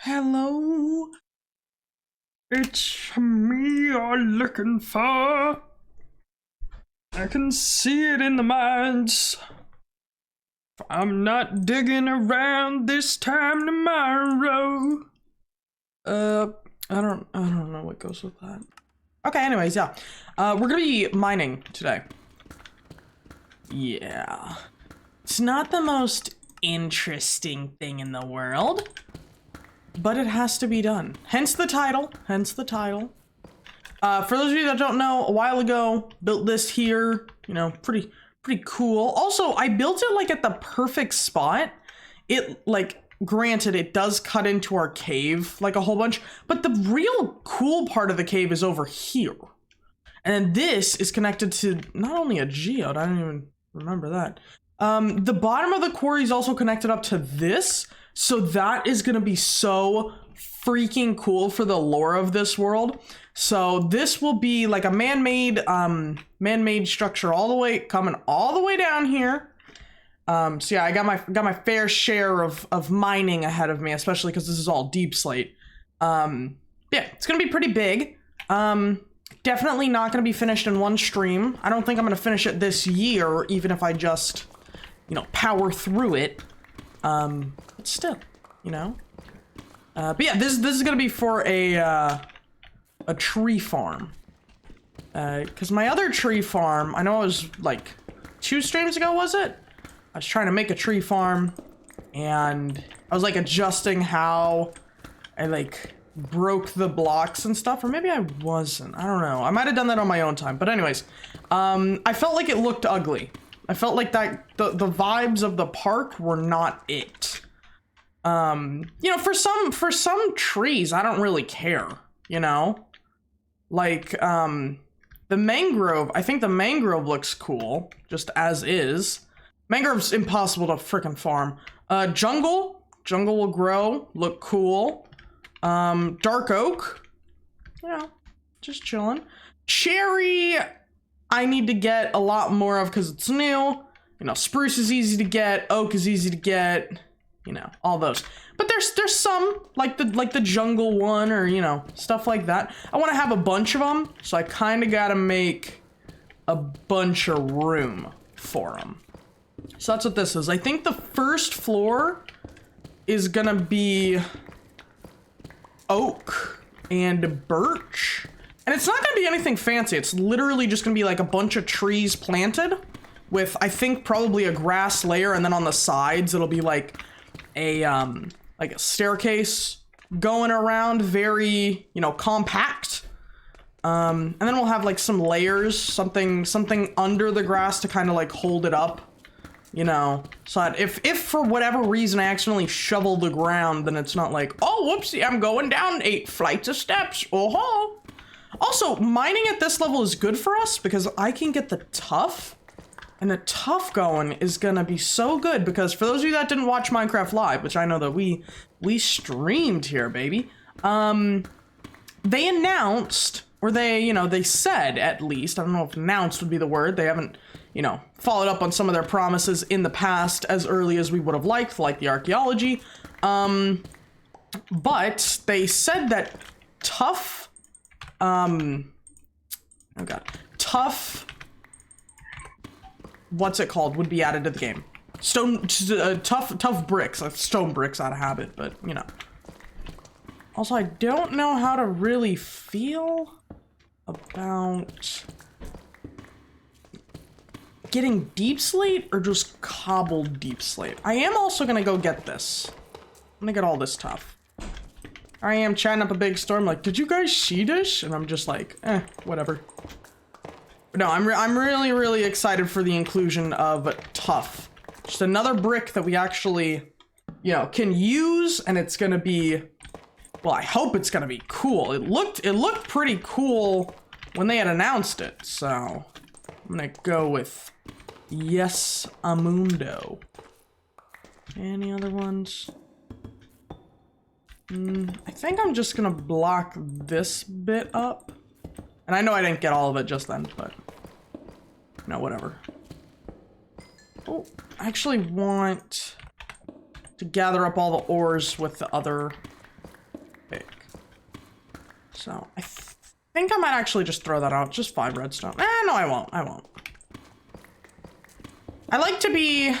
Hello, it's me you're looking for. I can see it in the mines. I'm not digging around this time tomorrow. I don't know what goes with that. Okay, anyways, yeah. We're gonna be mining today. Yeah. It's not the most interesting thing in the world, but it has to be done. Hence the title, For those of you that don't know, a while ago, built this here, you know, pretty cool. Also, I built it like at the perfect spot. It like, granted, it does cut into our cave like a whole bunch, but the real cool part of the cave is over here. And this is connected to not only a geode, I don't even remember that. The bottom of the quarry is also connected up to this. So that is gonna be so freaking cool for the lore of this world. So this will be like a man-made structure coming all the way down here. So yeah, I got my fair share of mining ahead of me, especially because this is all deep slate. Yeah, it's gonna be pretty big. Definitely not gonna be finished in one stream. I don't think I'm gonna finish it this year, even if I just, you know, power through it. But still, you know. But yeah, this is gonna be for a tree farm. Because my other tree farm, I know it was like 2 streams ago, was it? I was trying to make a tree farm, and I was like adjusting how I like broke the blocks and stuff, or maybe I wasn't. I don't know. I might have done that on my own time. But anyways, I felt like it looked ugly. I felt like that the vibes of the park were not it. You know, for some trees, I don't really care, you know? Like, the mangrove, I think the mangrove looks cool, just as is. Mangrove's impossible to frickin' farm. Jungle will grow, look cool. Dark oak, you know, just chilling. Cherry, I need to get a lot more of because it's new. You know, spruce is easy to get, oak is easy to get, you know, all those. But there's some, like the jungle one, or, you know, stuff like that. I want to have a bunch of them, so I kind of got to make a bunch of room for them. So that's what this is. I think the first floor is gonna be oak and birch. And it's not gonna be anything fancy. It's literally just gonna be like a bunch of trees planted with, I think, probably a grass layer, and then on the sides it'll be like a staircase going around, very, you know, compact. And then we'll have like some layers, something under the grass to kind of like hold it up, you know, so that if for whatever reason I accidentally shovel the ground, then it's not like, oh, whoopsie, I'm going down 8 flights of steps. Oh-ho. Also, mining at this level is good for us because I can get the tough, and the tough going is gonna be so good because for those of you that didn't watch Minecraft Live, which I know that we streamed here, baby, they announced, or they, you know, they said, at least, I don't know if announced would be the word, they haven't, you know, followed up on some of their promises in the past as early as we would have liked, like the archaeology. But they said that tough, oh god, tough, what's it called, would be added to the game. Tough bricks, stone bricks out of habit, but, you know. Also, I don't know how to really feel about getting deep slate or just cobbled deep slate. I am also gonna go get this. I'm gonna get all this stuff. I am chatting up a big storm like, did you guys see this? And I'm just like, whatever. But no, I'm really excited for the inclusion of tough. Just another brick that we actually, you know, can use, and it's gonna be, well, I hope it's gonna be cool. It looked pretty cool when they had announced it, so I'm gonna go with yes, Amundo. Any other ones? I think I'm just gonna block this bit up. And I know I didn't get all of it just then, but no, whatever. Oh, I actually want to gather up all the ores with the other pick. So I think I might actually just throw that out. Just 5 redstone. No, I won't. I won't. I like to be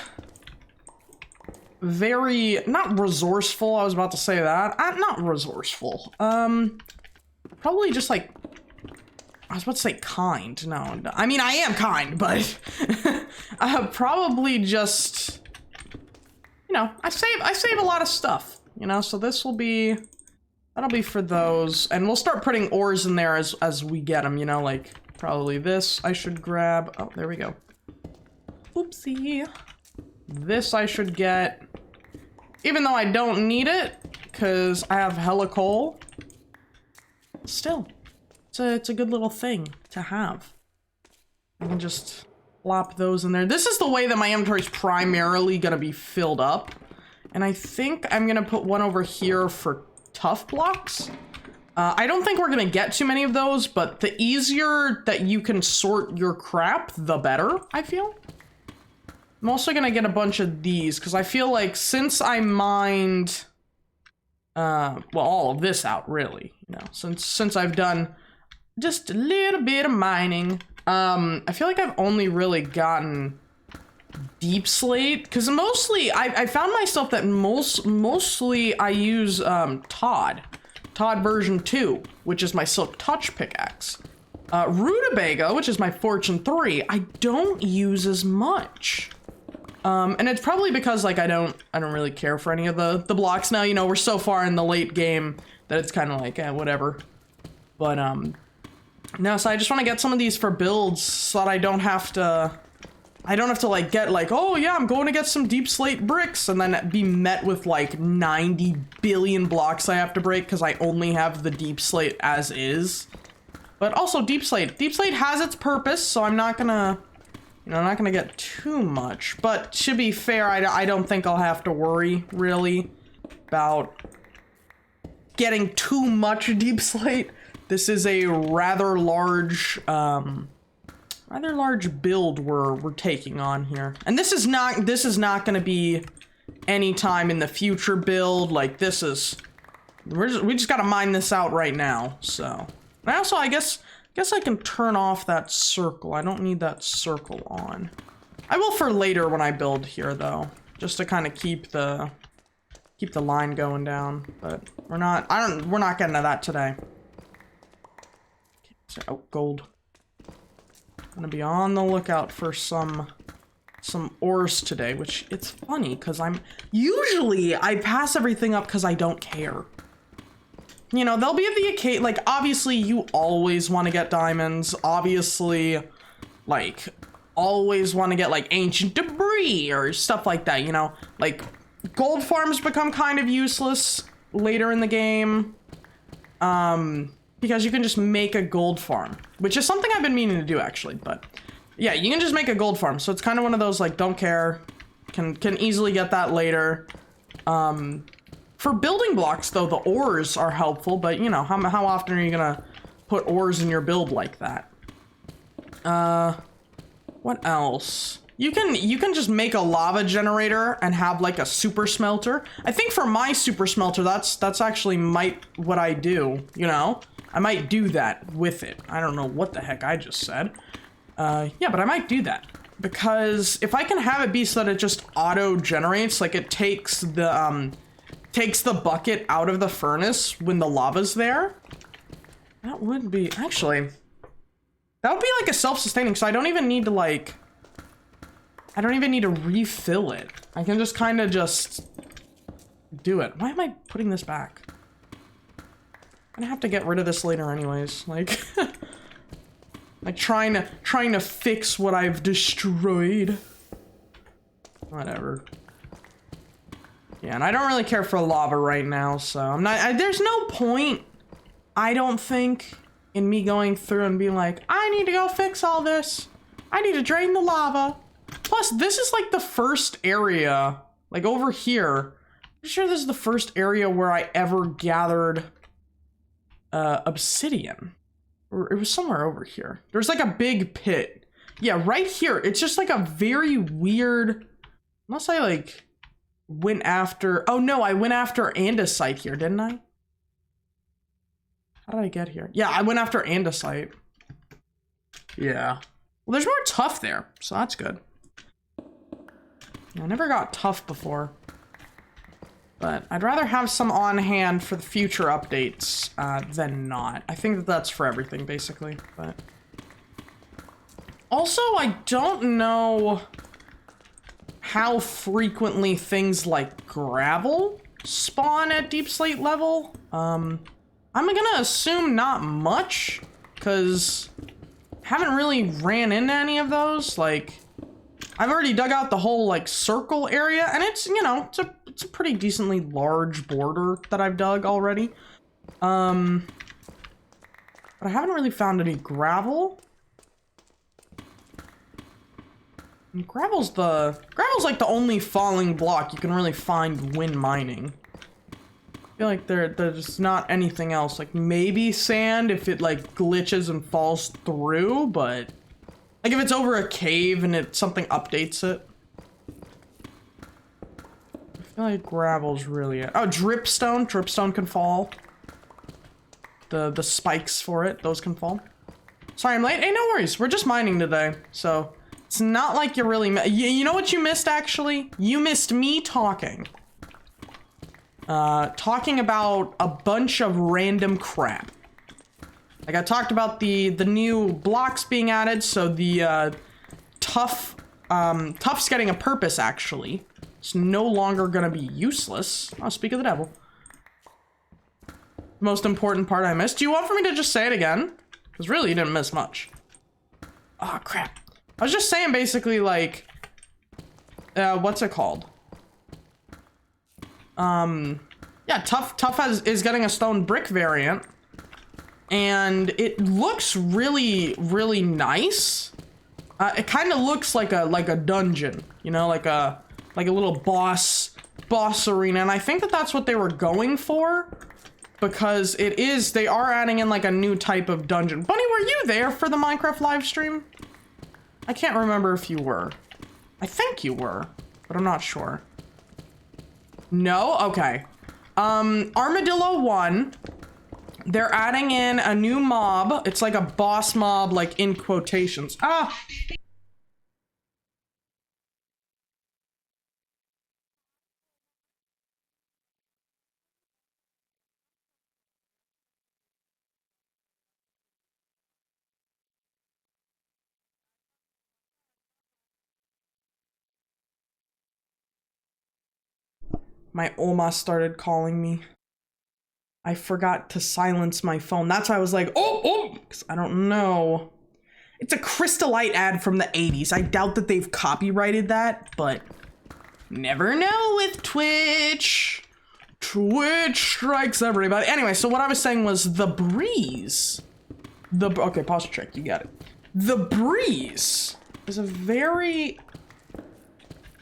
very, not resourceful. I was about to say that. I'm not resourceful. Probably just like, I was about to say kind. No, I mean, I am kind, but probably just, you know, I save a lot of stuff, you know, so this will be, that'll be for those. And we'll start putting ores in there as we get them, you know, like probably this I should grab. Oh, there we go. Oopsie. This I should get, even though I don't need it, because I have hella coal. Still, it's a good little thing to have. I can just plop those in there. This is the way that my inventory is primarily gonna be filled up. And I think I'm gonna put one over here for tough blocks. I don't think we're gonna get too many of those, but the easier that you can sort your crap, the better, I feel. I'm also gonna get a bunch of these, because I feel like since I mined, well, all of this out, really, you know, since I've done just a little bit of mining, I feel like I've only really gotten deep slate, because mostly, I found myself that mostly I use, Todd version 2, which is my Silk Touch pickaxe. Rutabaga, which is my Fortune 3, I don't use as much. And it's probably because like I don't really care for any of the blocks now, you know, we're so far in the late game that it's kind of like, whatever. But no, so I just want to get some of these for builds so that I don't have to like get like, oh yeah, I'm going to get some deep slate bricks and then be met with like 90 billion blocks I have to break because I only have the deep slate as is. But also deep slate has its purpose, so I'm not gonna, you know, I'm not gonna get too much, but to be fair, I don't think I'll have to worry, really, about getting too much deep slate. This is a rather large build we're taking on here. And this is not gonna be any time in the future build, like this is, we just gotta mine this out right now, so. And also, I guess I can turn off that circle. I don't need that circle on. I will for later when I build here though, just to kind of keep the line going down. But we're not getting to that today. Oh, gold. I'm gonna be on the lookout for some ores today, which it's funny because usually I pass everything up because I don't care. You know, they'll be at the occasion, like, obviously you always want to get diamonds, obviously, like, always want to get, like, ancient debris or stuff like that, you know? Like, gold farms become kind of useless later in the game, because you can just make a gold farm, which is something I've been meaning to do, actually, but, yeah, you can just make a gold farm, so it's kind of one of those, like, don't care, can easily get that later. For building blocks, though, the ores are helpful, but, you know, how often are you gonna put ores in your build like that? What else? You can just make a lava generator and have, like, a super smelter. I think for my super smelter, that's actually what I do, you know? I might do that with it. I don't know what the heck I just said. Yeah, but I might do that. Because if I can have it be so that it just auto-generates, like, it takes the bucket out of the furnace when the lava's there. That would be, actually, that would be like a self-sustaining, so I don't even need to refill it. I can just kind of just do it. Why am I putting this back? I'm gonna have to get rid of this later anyways. Like, like trying to fix what I've destroyed. Whatever. Yeah, and I don't really care for lava right now, so I'm not, there's no point, I don't think, in me going through and being like, I need to go fix all this. I need to drain the lava. Plus, this is like the first area, like over here. I'm sure this is the first area where I ever gathered obsidian. Or it was somewhere over here. There's like a big pit. Yeah, right here. It's just like a very weird, unless I like went after, oh no, I went after andesite here, didn't I? How did I get here? Yeah, I went after andesite. Yeah. Well, there's more tough there, so that's good. I never got tough before. But I'd rather have some on hand for the future updates than not. I think that that's for everything, basically. But also, I don't know how frequently things like gravel spawn at deep slate level. I'm gonna assume not much, because I haven't really ran into any of those. Like, I've already dug out the whole, like, circle area, and it's, you know, it's a pretty decently large border that I've dug already. But I haven't really found any gravel. And gravel's like the only falling block you can really find when mining. I feel like there's not anything else. Like, maybe sand if it, like, glitches and falls through, but like if it's over a cave and something updates it. I feel like gravel's really it. Oh, dripstone. Dripstone can fall. The spikes for it, those can fall. Sorry, I'm late. Hey, no worries. We're just mining today, so it's not like you're really... You know what you missed, actually? You missed me talking. Talking about a bunch of random crap. Like, I talked about the new blocks being added, so the Tuff's getting a purpose, actually. It's no longer gonna be useless. Oh, speak of the devil. Most important part I missed. Do you want for me to just say it again? Because really, you didn't miss much. Oh, crap. I was just saying, basically, like... what's it called? Yeah, Tuff is getting a stone brick variant. And it looks really, really nice. It kind of looks like a dungeon, you know, like a little boss arena. And I think that that's what they were going for, because they are adding in like a new type of dungeon. Bunny, were you there for the Minecraft live stream? I can't remember if you were. I think you were, but I'm not sure. No? Okay. Armadillo 1. They're adding in a new mob. It's like a boss mob, like in quotations. Ah! My Oma started calling me. I forgot to silence my phone. That's why I was like, oh, because I don't know. It's a Crystallite ad from the 80s. I doubt that they've copyrighted that, but never know with Twitch. Twitch strikes everybody. Anyway, so what I was saying was the breeze. Okay, posture check, you got it. The breeze is a very,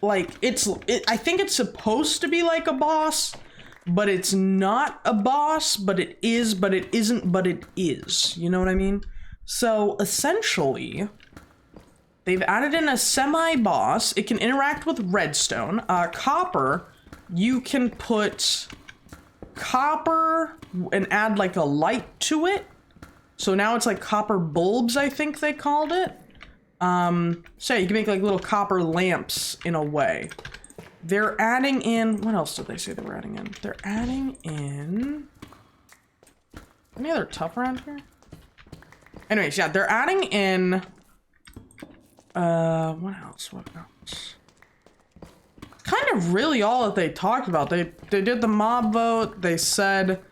like, I think it's supposed to be like a boss, but it's not a boss, but it is, but it isn't, but it is. You know what I mean? So essentially, they've added in a semi-boss. It can interact with redstone. Copper, you can put copper and add like a light to it. So now it's like copper bulbs, I think they called it. So you can make like little copper lamps in a way. They're adding in, what else did they say they were adding in? They're adding in, any other Tuff around here? Anyways, yeah, they're adding in, what else? Kind of really all that they talked about. They did the mob vote. They said,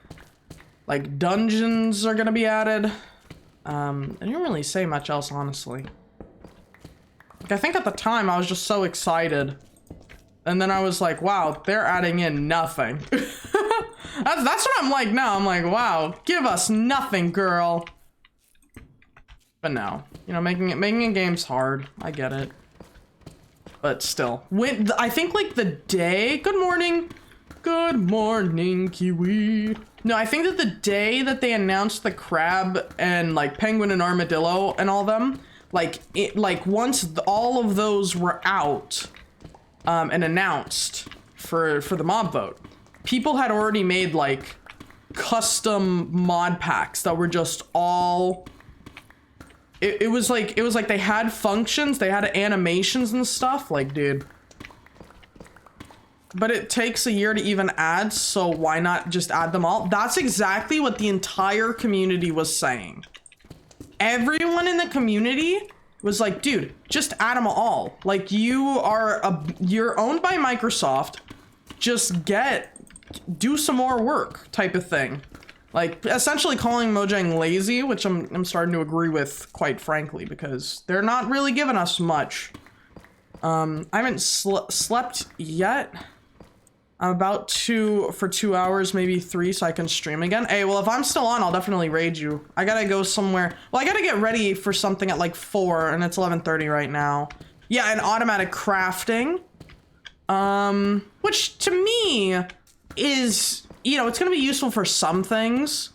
like, dungeons are gonna be added. They didn't really say much else, honestly. Like, I think at the time I was just so excited. And then I was like, wow, they're adding in nothing. That's what I'm like now. I'm like, wow, give us nothing, girl. But no, you know, making a game's hard. I get it. But still, I think like the day, good morning, Kiwi. No, I think that the day that they announced the crab and like penguin and armadillo and all them, like once all of those were out, and announced for the mob vote, people had already made like custom mod packs that were just all, it was like they had functions, they had animations and stuff, like, dude. But it takes a year to even add, so why not just add them all? That's exactly what the entire community was saying. Everyone in the community was like, dude, just add them all. Like, you're owned by Microsoft, just do some more work type of thing. Like, essentially calling Mojang lazy, which I'm starting to agree with, quite frankly, because they're not really giving us much. I haven't slept yet. I'm about for 2 hours, maybe 3, so I can stream again. Hey, well, if I'm still on, I'll definitely raid you. I gotta go somewhere. Well, I gotta get ready for something at like 4, and it's 11:30 right now. Yeah, and automatic crafting. Which to me is, you know, it's gonna be useful for some things.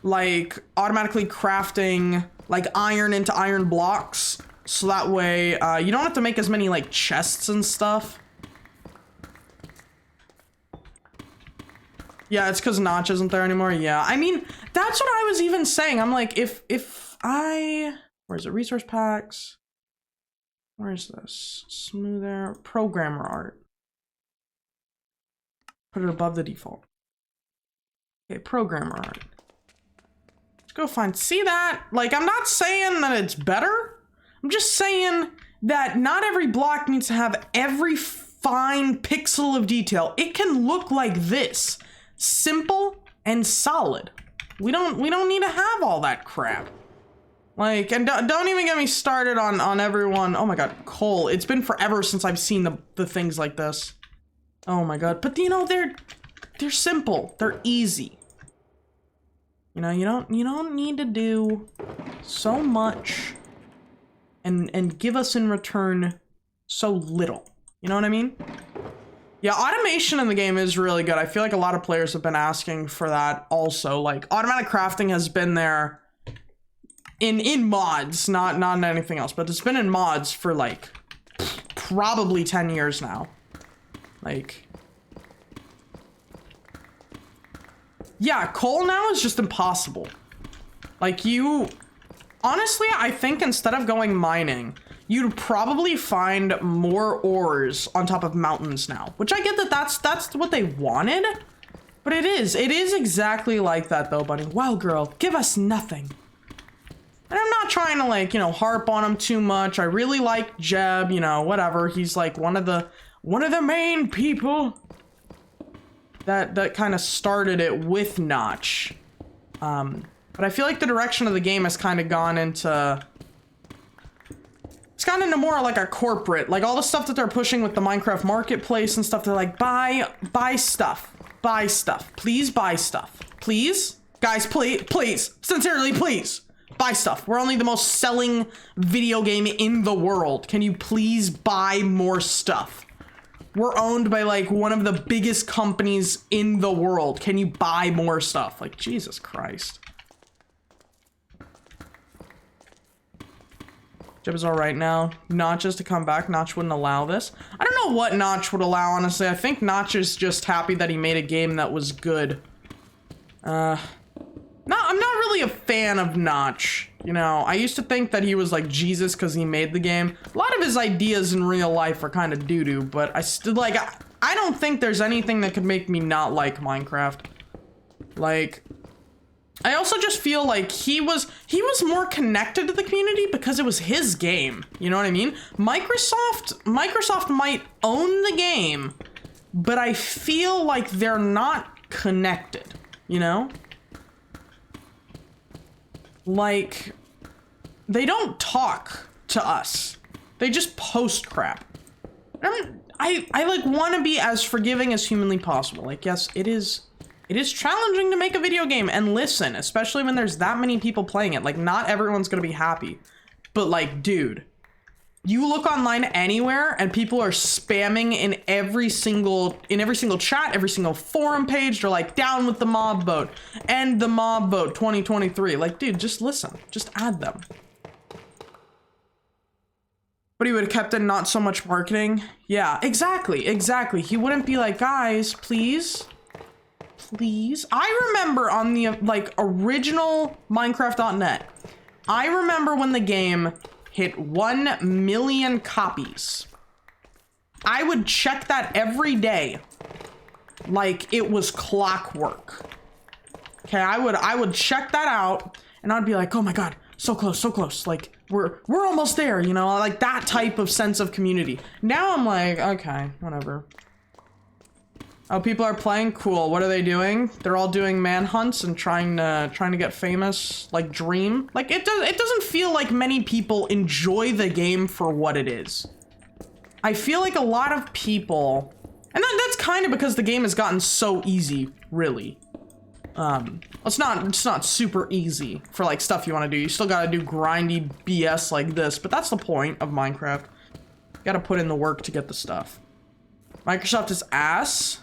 Like automatically crafting like iron into iron blocks. So that way, you don't have to make as many like chests and stuff. Yeah, it's because Notch isn't there anymore. Yeah, I mean, that's what I was even saying. I'm like, where's it? Resource packs. Where's this? Smoother. Programmer art. Put it above the default. Okay, programmer art. Let's go find, see that? Like, I'm not saying that it's better. I'm just saying that not every block needs to have every fine pixel of detail. It can look like this. Simple and solid. We don't need to have all that crap. Like, and don't even get me started on everyone. Oh my god, coal. It's been forever since I've seen the things like this. Oh my god. But you know, they're simple. They're easy. You know, you don't need to do so much and give us in return so little. You know what I mean? Yeah, automation in the game is really good. I feel like a lot of players have been asking for that also. Like, automatic crafting has been there in mods, not in anything else, but it's been in mods for like probably 10 years now. Like, yeah, coal now is just impossible. Like, honestly, I think instead of going mining, you'd probably find more ores on top of mountains now, which I get that that's what they wanted, but it is exactly like that though, buddy. Wow, girl, give us nothing. And I'm not trying to, like, you know, harp on him too much. I really like Jeb, you know, whatever. He's like one of the main people that kind of started it with Notch. But I feel like the direction of the game has kind of gone into, it's gotten into more like a corporate, like all the stuff that they're pushing with the Minecraft marketplace and stuff. They're like, buy stuff, please buy stuff, please, guys, please, sincerely, please buy stuff. We're only the most selling video game in the world. Can you please buy more stuff? We're owned by like one of the biggest companies in the world. Can you buy more stuff? Like, Jesus Christ. Jeb is all right now. Notch is to come back. Notch wouldn't allow this. I don't know what Notch would allow, honestly. I think Notch is just happy that he made a game that was good. No, I'm not really a fan of Notch. You know, I used to think that he was like Jesus because he made the game. A lot of his ideas in real life are kind of doo-doo, but I still, like, I don't think there's anything that could make me not like Minecraft. Like, I also just feel like he was more connected to the community because it was his game. You know what I mean? Microsoft might own the game, but I feel like they're not connected, you know? Like, they don't talk to us. They just post crap. I like want to be as forgiving as humanly possible. Like, yes, it is challenging to make a video game and listen, especially when there's that many people playing it. Like, not everyone's gonna be happy, but like, dude, you look online anywhere and people are spamming in every single chat, every single forum page. They're like, down with the mob vote, end the mob vote 2023. Like, dude, just listen, just add them. But he would have kept in not so much marketing. Yeah, exactly. He wouldn't be like, guys, please please. I remember on the, like, original Minecraft.net, I remember when the game hit 1 million copies. I would check that every day. Like, it was clockwork. Okay, I would check that out, and I'd be like, oh my god, so close, so close. Like, we're almost there, you know? Like, that type of sense of community. Now I'm like, okay, whatever. Oh, people are playing? Cool. What are they doing? They're all doing manhunts and trying to get famous, like Dream. Like, it doesn't feel like many people enjoy the game for what it is. I feel like a lot of people, and that's kind of because the game has gotten so easy, really. It's not super easy for like stuff you want to do. You still gotta do grindy BS like this, but that's the point of Minecraft. You gotta put in the work to get the stuff. Microsoft is ass.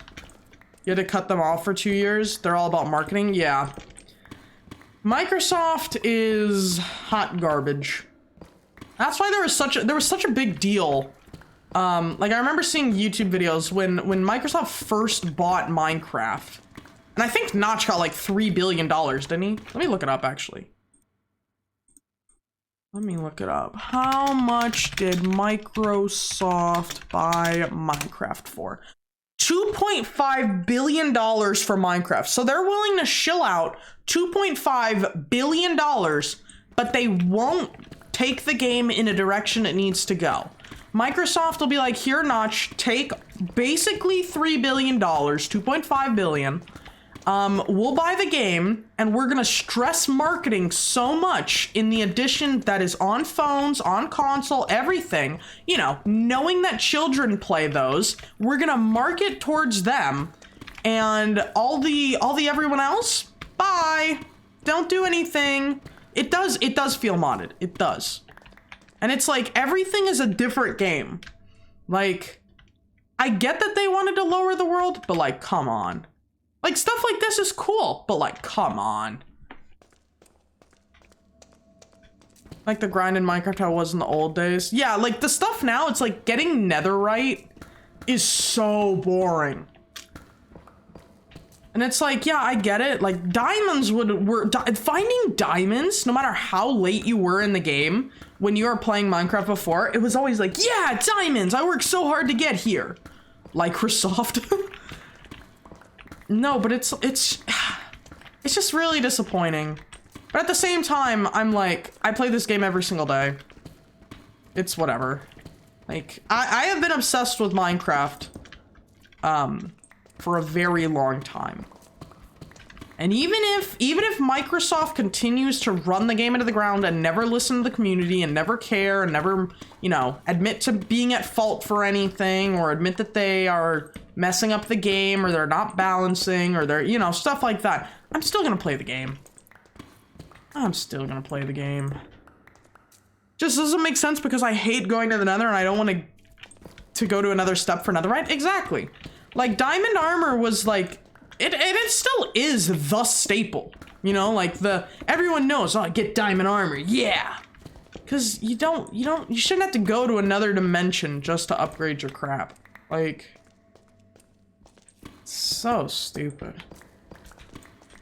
You had to cut them off for 2 years. They're all about marketing. Yeah. Microsoft is hot garbage. That's why there was such a big deal. Like I remember seeing YouTube videos when Microsoft first bought Minecraft. And I think Notch got like $3 billion, didn't he? Let me look it up, actually. Let me look it up. How much did Microsoft buy Minecraft for? $2.5 billion for Minecraft. So they're willing to shill out $2.5 billion, but they won't take the game in a direction it needs to go. Microsoft will be like, here, Notch, take basically $3 billion, $2.5 billion. We'll buy the game, and we're gonna stress marketing so much in the edition that is on phones, on console, everything. You know, knowing that children play those, we're gonna market towards them, and all the everyone else, bye. Don't do anything. It does feel modded. It does. And it's like, everything is a different game. Like, I get that they wanted to lower the world, but like, come on. Like, stuff like this is cool, but like, come on. Like the grind in Minecraft how it was in the old days. Yeah, like the stuff now, it's like getting netherite is so boring. And it's like, yeah, I get it. Like diamonds finding diamonds, no matter how late you were in the game, when you were playing Minecraft before, it was always like, yeah, diamonds. I worked so hard to get here. Like Microsoft. No, but it's just really disappointing. But at the same time, I'm like, I play this game every single day. It's whatever. Like, I have been obsessed with Minecraft for a very long time. And even if Microsoft continues to run the game into the ground and never listen to the community and never care and never, you know, admit to being at fault for anything or admit that they are messing up the game or they're not balancing or they're, you know, stuff like that, I'm still gonna play the game. I'm still gonna play the game. Just doesn't make sense because I hate going to the nether and I don't want to go to another step for netherite. Exactly. Like, diamond armor was like, it still is the staple, you know, like everyone knows, oh, get diamond armor, yeah. Cause you shouldn't have to go to another dimension just to upgrade your crap. Like, so stupid.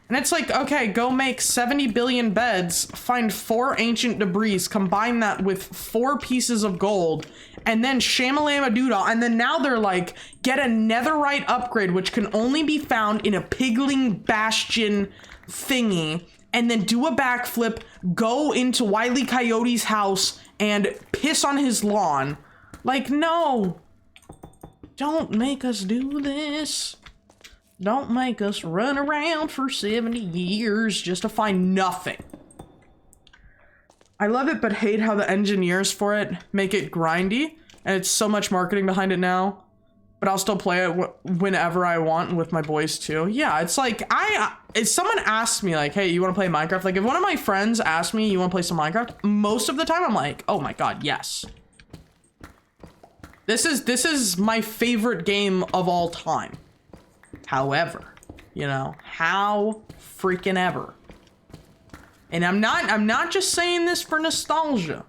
And it's like, okay, go make 70 billion beds, find 4 ancient debris, combine that with 4 pieces of gold, and then shamalama doodle, and then now they're like, get a netherite upgrade, which can only be found in a pigling bastion thingy, and then do a backflip, go into Wile E. Coyote's house, and piss on his lawn. Like, no. Don't make us do this. Don't make us run around for 70 years just to find nothing. I love it, but hate how the engineers for it make it grindy, and it's so much marketing behind it now. But I'll still play it whenever I want with my boys too. Yeah, it's like, if someone asks me like, hey, you want to play Minecraft? Like, if one of my friends asks me, you want to play some Minecraft? Most of the time, I'm like, oh my god, yes. This is my favorite game of all time. However, you know, how freaking ever. And I'm not just saying this for nostalgia.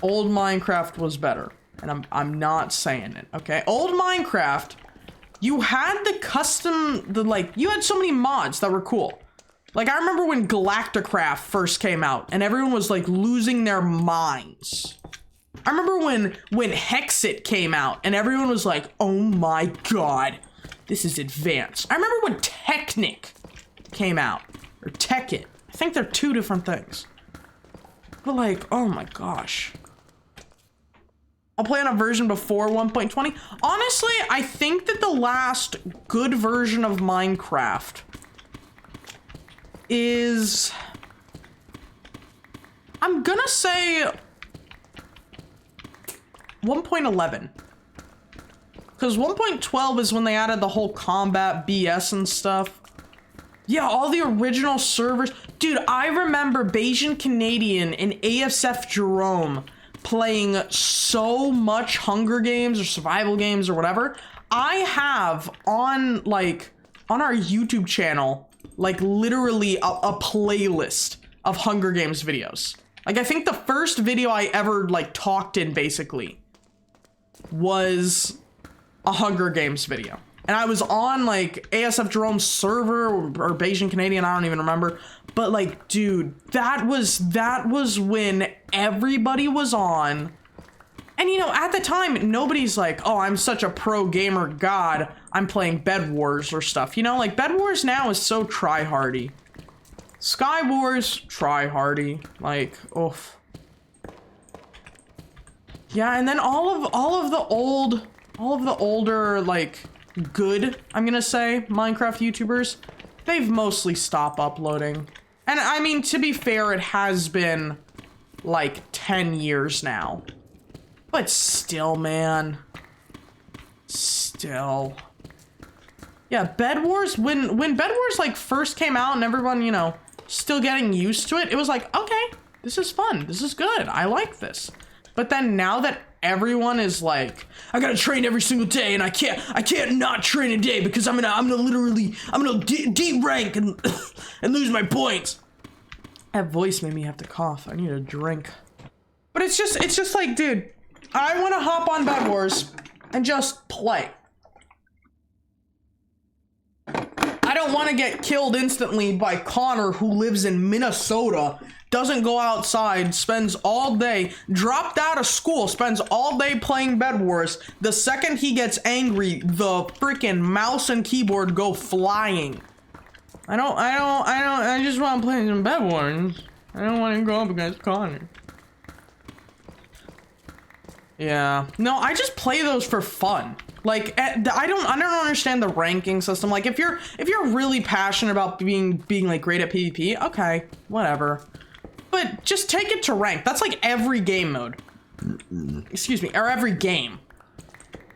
Old Minecraft was better. And I'm not saying it, okay? Old Minecraft you had you had so many mods that were cool. Like, I remember when Galacticraft first came out and everyone was like losing their minds. I remember when Hexit came out and everyone was like, oh my god, this is advanced. I remember when Technic came out, or Tekkit. I think they're two different things. But like, oh my gosh. I'll play on a version before 1.20. Honestly, I think that the last good version of Minecraft is, I'm gonna say 1.11. Because 1.12 is when they added the whole combat BS and stuff. Yeah, all the original servers. Dude, I remember Bayesian Canadian and ASF Jerome playing so much Hunger Games or survival games or whatever. I have on our YouTube channel, like literally a playlist of Hunger Games videos. Like, I think the first video I ever like talked in basically was a Hunger Games video. And I was on like ASF Jerome's server or Bayesian Canadian, I don't even remember. But like, dude, that was when everybody was on. And you know, at the time, nobody's like, oh, I'm such a pro gamer god, I'm playing Bed Wars or stuff. You know, like Bed Wars now is so try-hardy. Sky Wars, try-hardy. Like, oof. Yeah, and then all of the older, like, good, I'm gonna say, Minecraft YouTubers, they've mostly stopped uploading. And I mean, to be fair, it has been like 10 years now. But still, man. Still. Yeah, Bed Wars, when Bed Wars like first came out and everyone, you know, still getting used to it, it was like, okay, this is fun, this is good, I like this. But then now that everyone is like, I gotta train every single day and I can't not train a day because I'm gonna literally deep rank and and lose my points. That voice made me have to cough. I need a drink. But it's just like, dude, I wanna hop on Bed Wars and just play. I don't want to get killed instantly by Connor, who lives in Minnesota, doesn't go outside, spends all day, dropped out of school, spends all day playing Bed Wars. The second he gets angry, the freaking mouse and keyboard go flying. I just want to play some Bed Wars. I don't want to go up against Connor. Yeah. No, I just play those for fun. Like, I don't understand the ranking system. Like, if you're really passionate about being like great at PvP, okay, whatever. But just take it to rank. That's like every game mode. Excuse me, or every game.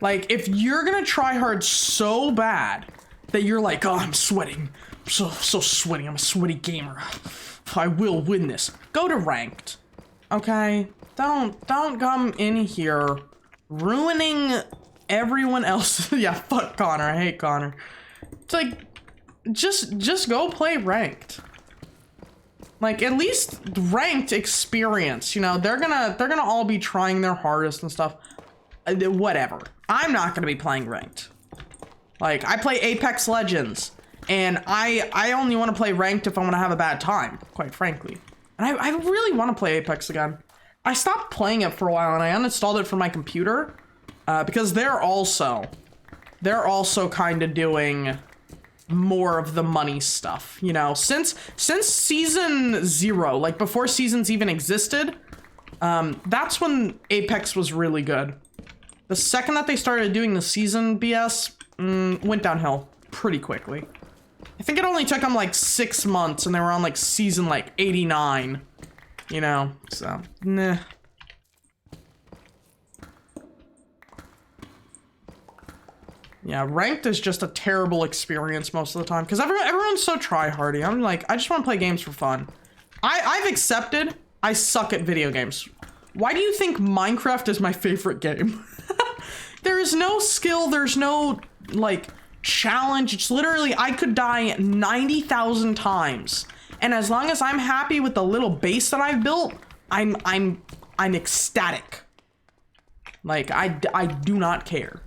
Like, if you're gonna try hard so bad that you're like, oh, I'm sweating. I'm so sweaty. I'm a sweaty gamer. I will win this. Go to ranked. Okay? Don't come in here ruining everyone else. Yeah, fuck Connor. I hate Connor. It's like, just go play ranked. Like, at least ranked experience, you know, they're gonna all be trying their hardest and stuff. Whatever. I'm not gonna be playing ranked. Like, I play Apex Legends, and I only want to play ranked if I want to have a bad time, quite frankly. And I really want to play Apex again. I stopped playing it for a while, and I uninstalled it from my computer, because they're also kind of doing more of the money stuff, you know, since season 0, like before seasons even existed, that's when Apex was really good. The second that they started doing the season BS, went downhill pretty quickly. I think it only took them like 6 months and they were on like season like 89, you know, so nah. Yeah, ranked is just a terrible experience most of the time because everyone's so try-hardy. I'm like, I just want to play games for fun. I've accepted I suck at video games. Why do you think Minecraft is my favorite game? There is no skill, there's no like challenge. It's literally, I could die 90,000 times, and as long as I'm happy with the little base that I've built, I'm ecstatic. Like, I do not care.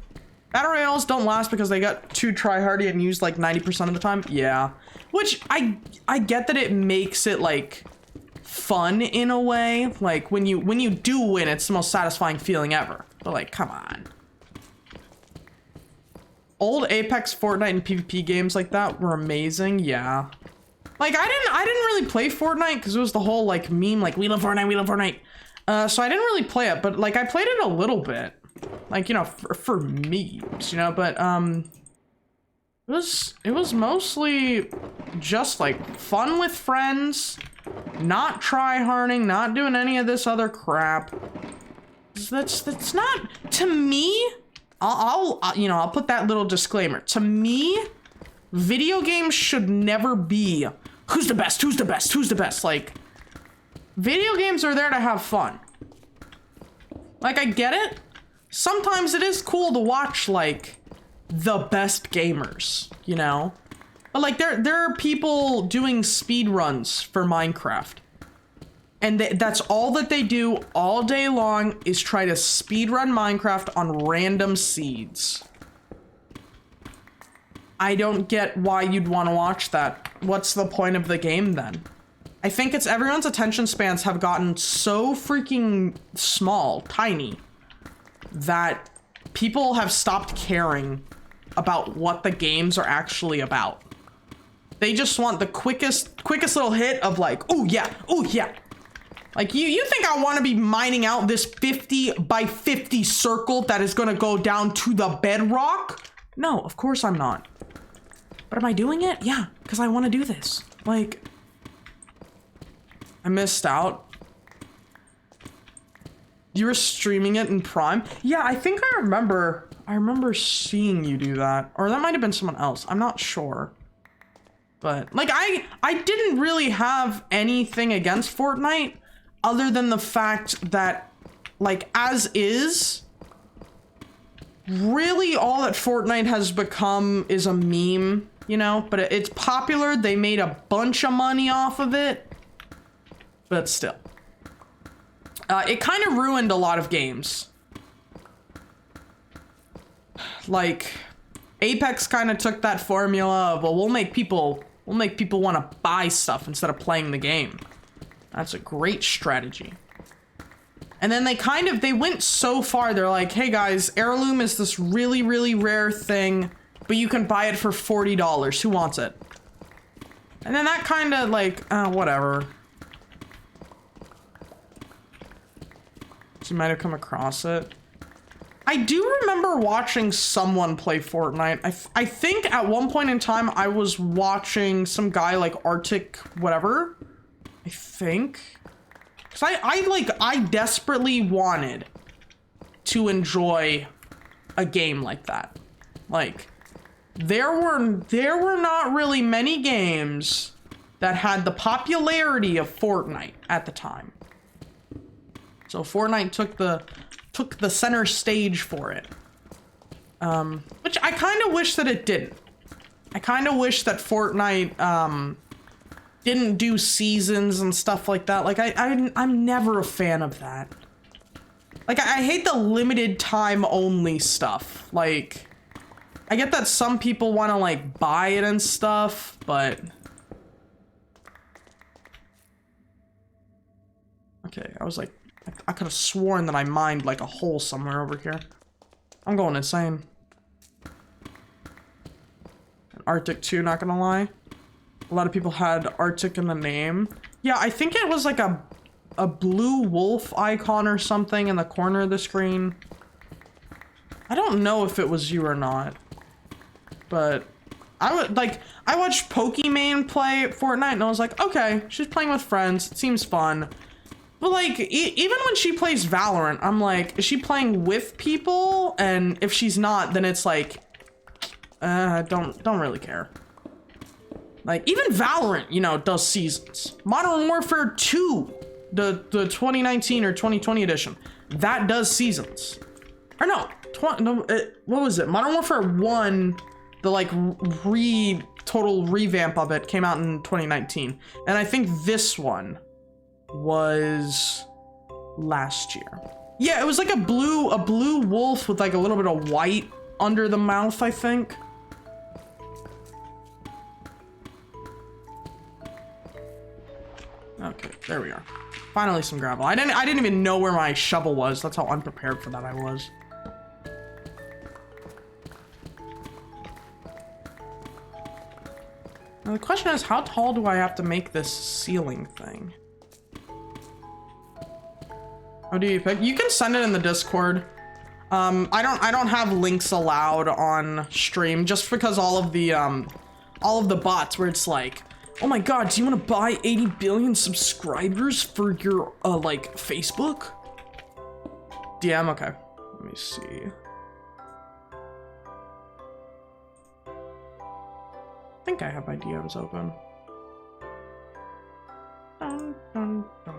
Battle Royales don't last because they got too tryhardy and used like 90% of the time. Yeah. Which I get that it makes it like fun in a way. Like when you do win, it's the most satisfying feeling ever. But like, come on. Old Apex, Fortnite, and PvP games like that were amazing. Yeah. Like I didn't really play Fortnite because it was the whole like meme, like we love Fortnite, we love Fortnite. So I didn't really play it, but like I played it a little bit. Like, you know, for memes, you know, but it was mostly just like fun with friends, not try-harding, not doing any of this other crap. That's not, to me, I'll put that little disclaimer. To me, video games should never be who's the best, who's the best, who's the best. Like, video games are there to have fun. Like, I get it. Sometimes it is cool to watch, like, the best gamers, you know? But, like, there are people doing speed runs for Minecraft. And that's all that they do all day long is try to speed run Minecraft on random seeds. I don't get why you'd want to watch that. What's the point of the game, then? I think it's everyone's attention spans have gotten so freaking small, tiny, that people have stopped caring about what the games are actually about. They just want the quickest little hit of like, oh yeah, oh yeah. Like you think I want to be mining out this 50 by 50 circle that is going to go down to the bedrock? No, of course I'm not. But am I doing it? Yeah, because I want to do this. Like, I missed out. You were streaming it in Prime? Yeah, I think I remember seeing you do that. Or that might have been someone else. I'm not sure. But like I didn't really have anything against Fortnite other than the fact that like as is, really all that Fortnite has become is a meme, you know, but it's popular. They made a bunch of money off of it, but still. It kind of ruined a lot of games. Like, Apex kind of took that formula of, well, we'll make people want to buy stuff instead of playing the game. That's a great strategy. And then they went so far, they're like, hey guys, heirloom is this really, really rare thing, but you can buy it for $40. Who wants it? And then that kind of like, whatever. You might have come across it. I do remember watching someone play Fortnite. I think at one point in time I was watching some guy like Arctic whatever. I think. Cause I desperately wanted to enjoy a game like that. Like there were not really many games that had the popularity of Fortnite at the time. So Fortnite took the center stage for it. Which I kind of wish that it didn't. I kind of wish that Fortnite didn't do seasons and stuff like that. Like I'm never a fan of that. Like I hate the limited time only stuff. Like I get that some people want to like buy it and stuff, but okay, I was like, I could have sworn that I mined like a hole somewhere over here. I'm going insane. Arctic too, not gonna lie. A lot of people had Arctic in the name. Yeah, I think it was like a blue wolf icon or something in the corner of the screen. I don't know if it was you or not. But I watched Pokimane play Fortnite and I was like, okay, she's playing with friends. It seems fun. But like, even when she plays Valorant, I'm like, is she playing with people? And if she's not, then it's like, don't really care. Like, even Valorant, you know, does seasons. Modern Warfare 2, the 2019 or 2020 edition, that does seasons. Or no, what was it? Modern Warfare 1, the like total revamp of it came out in 2019. And I think this one was last year. Yeah, it was like a blue wolf with like a little bit of white under the mouth, I think. Okay, there we are. Finally some gravel. I didn't even know where my shovel was. That's how unprepared for that I was. Now the question is, how tall do I have to make this ceiling thing? How do you pick? You can send it in the Discord. I don't have links allowed on stream just because all of the bots where it's like, oh my god, do you want to buy 80 billion subscribers for your like Facebook? DM, okay. Let me see. I think I have my DMs open. Dun, dun, dun.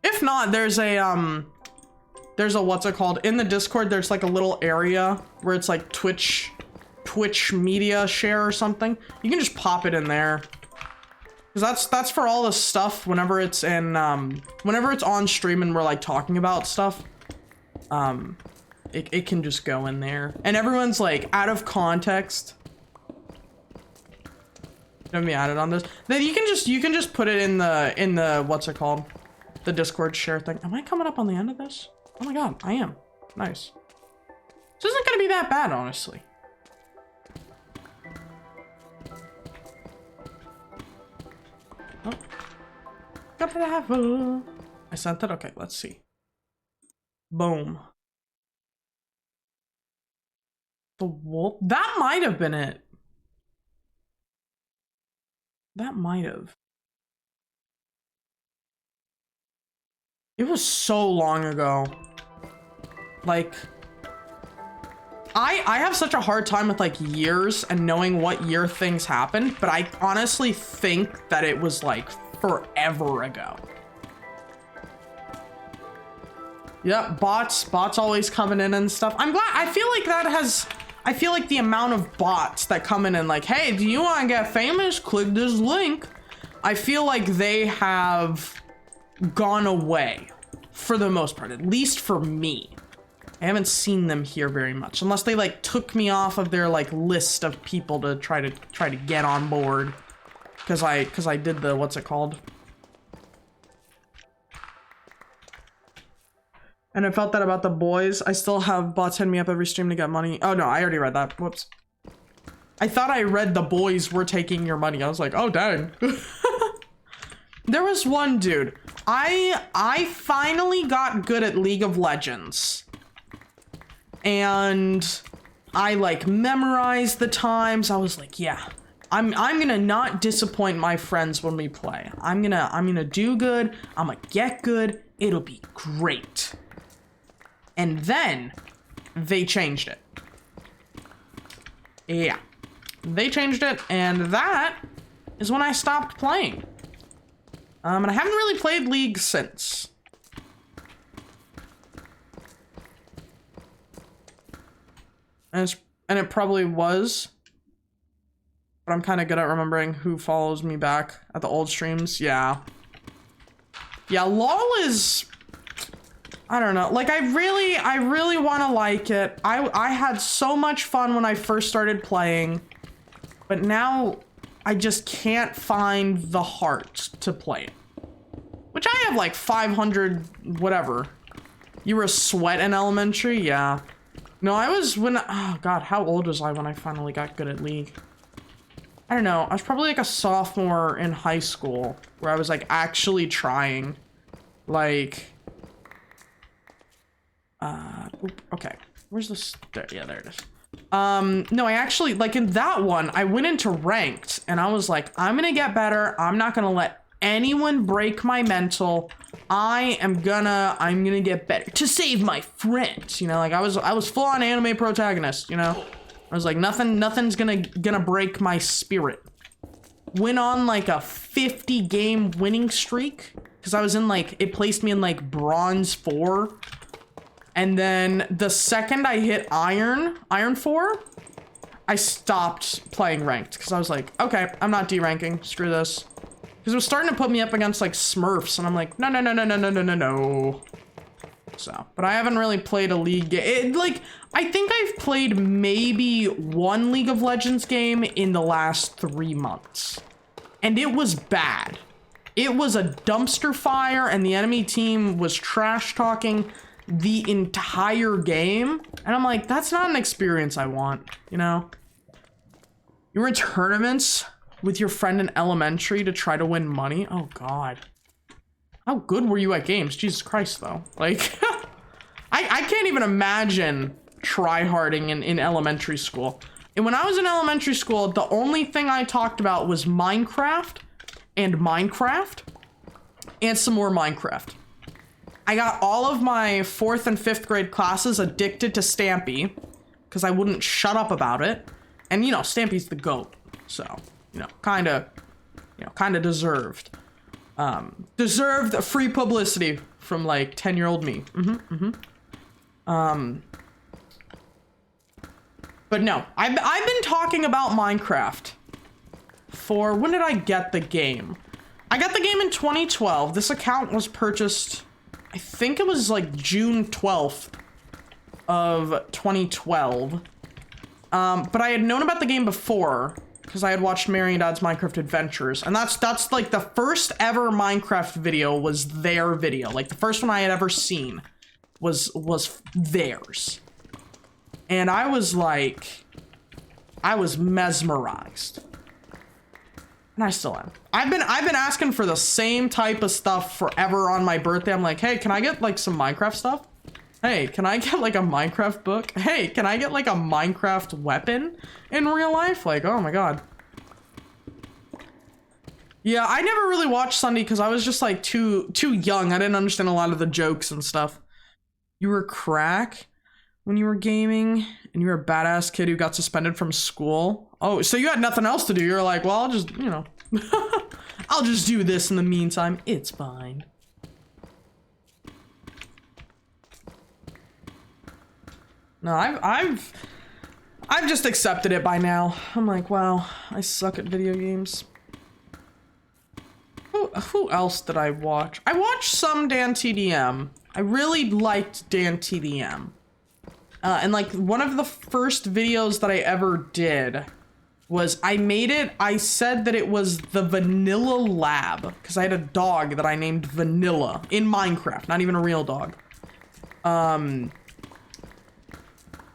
If not, there's a what's it called? In the Discord, there's like a little area where it's like Twitch media share or something. You can just pop it in there. Cause that's for all the stuff whenever it's in whenever it's on stream and we're like talking about stuff. It can just go in there. And everyone's like out of context. Gonna be added on this. Then you can just put it in the what's it called? The Discord share thing. Am I coming up on the end of this? Oh my god, I am. Nice. This isn't gonna be that bad, honestly. Oh. I sent it? Okay, let's see. Boom. The wolf? That might have been it. That might have. It was so long ago. Like, I have such a hard time with like years and knowing what year things happened, but I honestly think that it was like forever ago. Yep, bots always coming in and stuff. I'm glad, I feel like the amount of bots that come in and like, hey, do you want to get famous? Click this link. I feel like they have gone away for the most part, at least for me. I haven't seen them here very much, unless they like took me off of their like list of people to try to get on board, because I did the what's it called. And I felt that about the boys. I still have bots hitting me up every stream to get money. Oh no, I already read that. Whoops. I thought I read the boys were taking your money. I was like, oh dang. There was one dude. I finally got good at League of Legends. And I like memorized the times. I was like, yeah, I'm gonna not disappoint my friends when we play. I'm gonna do good. I'm gonna get good. It'll be great. And then they changed it. Yeah, they changed it, and that is when I stopped playing. And I haven't really played League since. And it probably was. But I'm kind of good at remembering who follows me back at the old streams. Yeah. Yeah, LOL is... I don't know. Like, I really want to like it. I had so much fun when I first started playing. But now, I just can't find the heart to play it. Which I have like 500, whatever. You were a sweat in elementary? Yeah. No, I was when, oh god, how old was I when I finally got good at League? I don't know, I was probably like a sophomore in high school where I was like actually trying. Like, okay, where's this? There, yeah, there it is. No, I actually, like in that one, I went into ranked and I was like, I'm gonna get better. I'm not gonna let anyone break my mental. I'm gonna get better to save my friends. You know, like I was full on anime protagonist, you know? I was like, nothing's gonna break my spirit. Went on like a 50 game winning streak. Cause I was in like, it placed me in like bronze 4. And then the second I hit iron 4, I stopped playing ranked. Cause I was like, okay, I'm not deranking, screw this. Because it was starting to put me up against like Smurfs, and I'm like, no, no, no, no, no, no, no, no, no. So, but I haven't really played a league game. Like, I think I've played maybe one League of Legends game in the last 3 months. And it was bad. It was a dumpster fire, and the enemy team was trash talking the entire game. And I'm like, that's not an experience I want, you know? You were in tournaments with your friend in elementary to try to win money? Oh, God. How good were you at games? Jesus Christ, though. Like, I can't even imagine tryharding in elementary school. And when I was in elementary school, the only thing I talked about was Minecraft and some more Minecraft. I got all of my 4th and 5th grade classes addicted to Stampy because I wouldn't shut up about it. And, you know, Stampy's the GOAT. So, you know, kind of deserved. Deserved free publicity from like 10-year-old me. But no, I've been talking about Minecraft for, when did I get the game? I got the game in 2012. This account was purchased, I think it was like June 12th of 2012. But I had known about the game before because I had watched Mary and Dad's Minecraft Adventures. And that's like the first ever Minecraft video was their video. Like the first one I had ever seen was theirs. And I was like, I was mesmerized. And I still am. I've been asking for the same type of stuff forever on my birthday. I'm like, hey, can I get like some Minecraft stuff? Hey, can I get like a Minecraft book? Hey, can I get like a Minecraft weapon in real life? Like, oh my God. Yeah, I never really watched Sunday because I was just like too young. I didn't understand a lot of the jokes and stuff. You were crack when you were gaming and you were a badass kid who got suspended from school. Oh, so you had nothing else to do. You're like, well, I'll just, you know, I'll just do this in the meantime. It's fine. No, I've just accepted it by now. I'm like, wow, I suck at video games. Who else did I watch? I watched some Dan TDM. I really liked Dan TDM. And like one of the first videos that I ever did was I said that it was the Vanilla Lab because I had a dog that I named Vanilla in Minecraft, not even a real dog.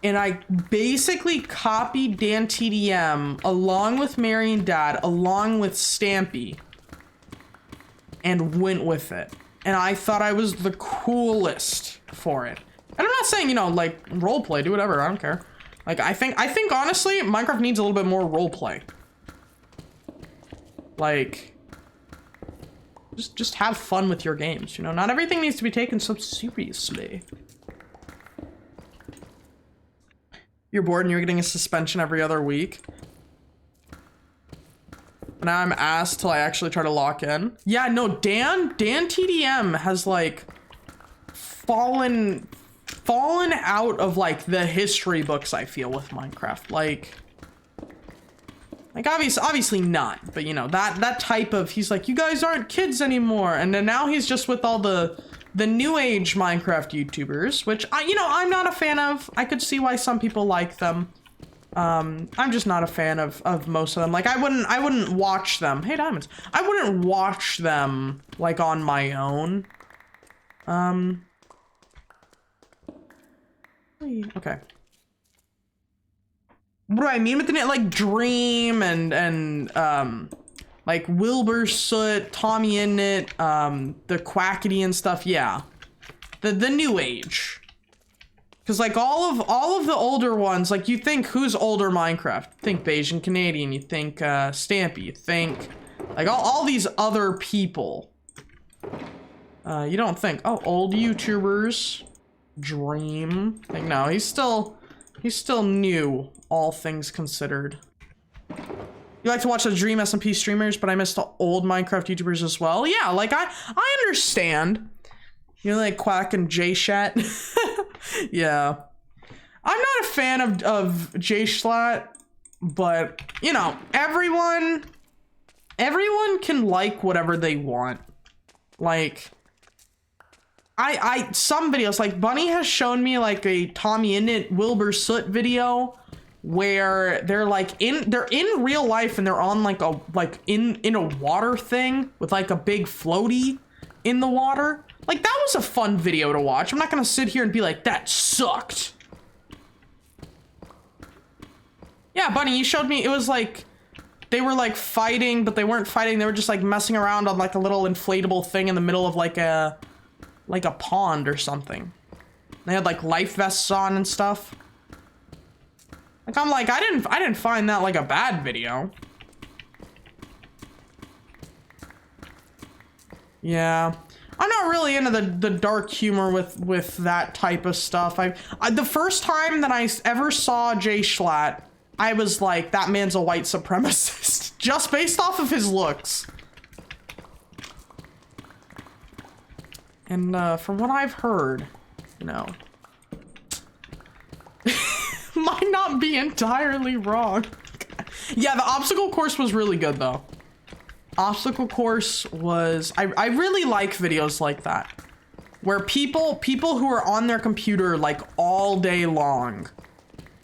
And I basically copied Dan TDM along with Mary and Dad, along with Stampy, and went with it. And I thought I was the coolest for it. And I'm not saying, you know, like, roleplay, do whatever, I don't care. Like, I think honestly, Minecraft needs a little bit more roleplay. Like, just have fun with your games, you know? Not everything needs to be taken so seriously. You're bored and you're getting a suspension every other week. Now I'm asked till I actually try to lock in. Yeah, no, Dan TDM has like fallen out of like the history books, I feel, with Minecraft. Like obviously not, but you know, that type of, he's like, you guys aren't kids anymore. And then now he's just with all the new age Minecraft YouTubers, which I'm not a fan of. I could see why some people like them. I'm just not a fan of most of them. Like I wouldn't watch them. Hey, diamonds. I wouldn't watch them like on my own. Okay. What do I mean with the name? Like Dream and like Wilbur Soot, Tommy Innit, the Quackity and stuff. Yeah, the new age. Because like all of the older ones, like you think who's older Minecraft? You think Bayesian Canadian, you think Stampy, you think like all these other people. You don't think, oh, old YouTubers, Dream. Like no, he's still new, all things considered. You like to watch the Dream SMP streamers, but I miss the old Minecraft YouTubers as well. Yeah, like I understand. You know, like Quack and J-Shat. Yeah. I'm not a fan of J-Slat, but, you know, everyone everyone can like whatever they want. Like, some videos, like Bunny has shown me like a Tommy Innit Wilbur Soot video where they're in real life and they're on like in a water thing with like a big floaty in the water. Like, that was a fun video to watch. I'm not gonna sit here and be like, that sucked. Yeah, Bunny, you showed me, it was like, they were like fighting, but they weren't fighting. They were just like messing around on like a little inflatable thing in the middle of like a pond or something. They had like life vests on and stuff. Like, I'm like, I didn't find that like a bad video. Yeah. I'm not really into the dark humor with that type of stuff. The first time that I ever saw Jay Schlatt, I was like, that man's a white supremacist, just based off of his looks. And from what I've heard, you know, might not be entirely wrong. Yeah, the obstacle course was really good though. Obstacle course was, I really like videos like that, where people who are on their computer like all day long,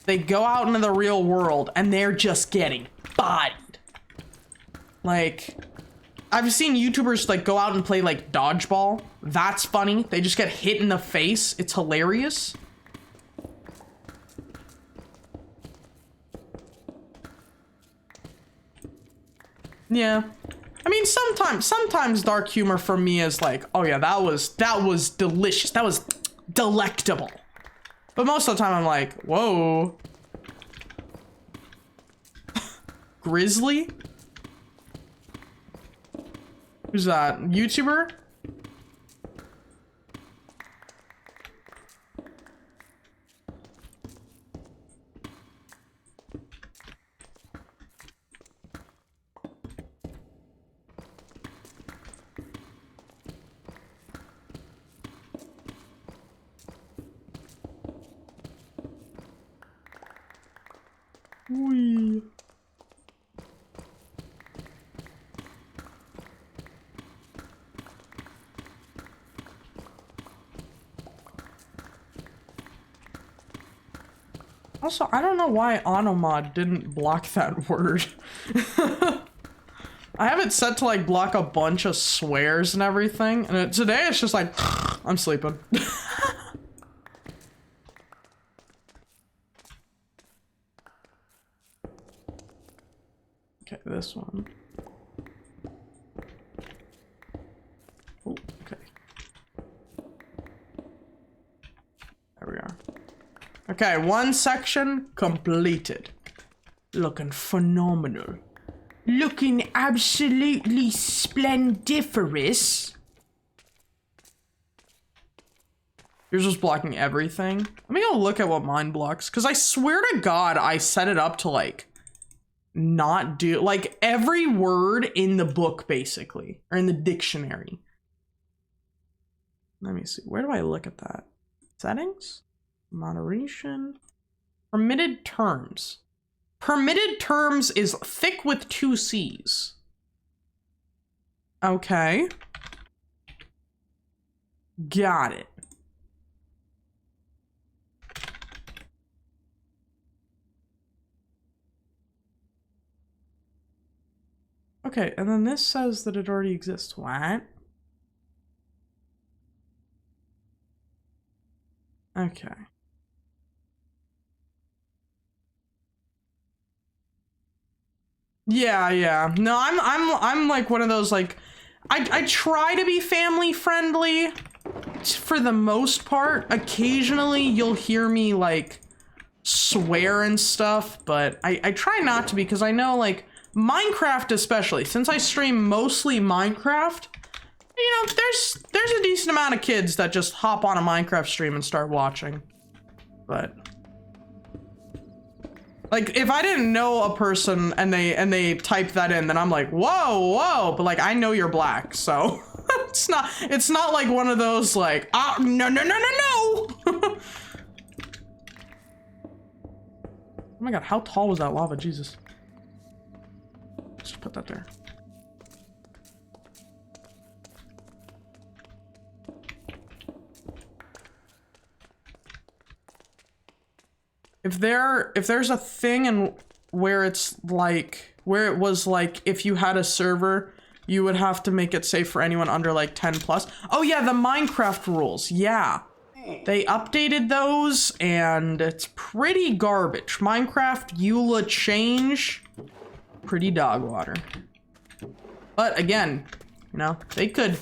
they go out into the real world and they're just getting bodied. Like, I've seen YouTubers like go out and play like dodgeball. That's funny. They just get hit in the face. It's hilarious. Yeah. I mean, sometimes dark humor for me is like, oh yeah, that was delicious. That was delectable. But most of the time I'm like, whoa. Grizzly? Who's that? YouTuber? Wee. Also, I don't know why Automod didn't block that word. I have it set to like block a bunch of swears and everything, and today it's just like, I'm sleeping. Okay, this one. Oh, okay. There we are. Okay, one section completed. Looking phenomenal. Looking absolutely splendiferous. Yours was blocking everything. Let me go look at what mine blocks, because I swear to God, I set it up to like not do like every word in the book basically, or in the dictionary. Let me see, where do I look at that? Settings, moderation, permitted terms. Permitted terms is thick with 2 C's. Okay, got it. Okay, and then this says that it already exists. What? Okay. Yeah. No, I'm like one of those, like, I try to be family friendly for the most part. Occasionally you'll hear me like swear and stuff, but I try not to, because I know like Minecraft, especially since I stream mostly Minecraft, you know, there's a decent amount of kids that just hop on a Minecraft stream and start watching. But like, if I didn't know a person and they type that in, then I'm like, whoa, but like, I know you're black, so it's not like one of those like, no. Oh my God, how tall was that lava? Jesus. Just put that there. if there's a thing and where it's like, where it was like, if you had a server, you would have to make it safe for anyone under like 10 plus. Oh yeah, the Minecraft rules, yeah. They updated those and it's pretty garbage. Minecraft EULA change, pretty dog water. But again, you know, they could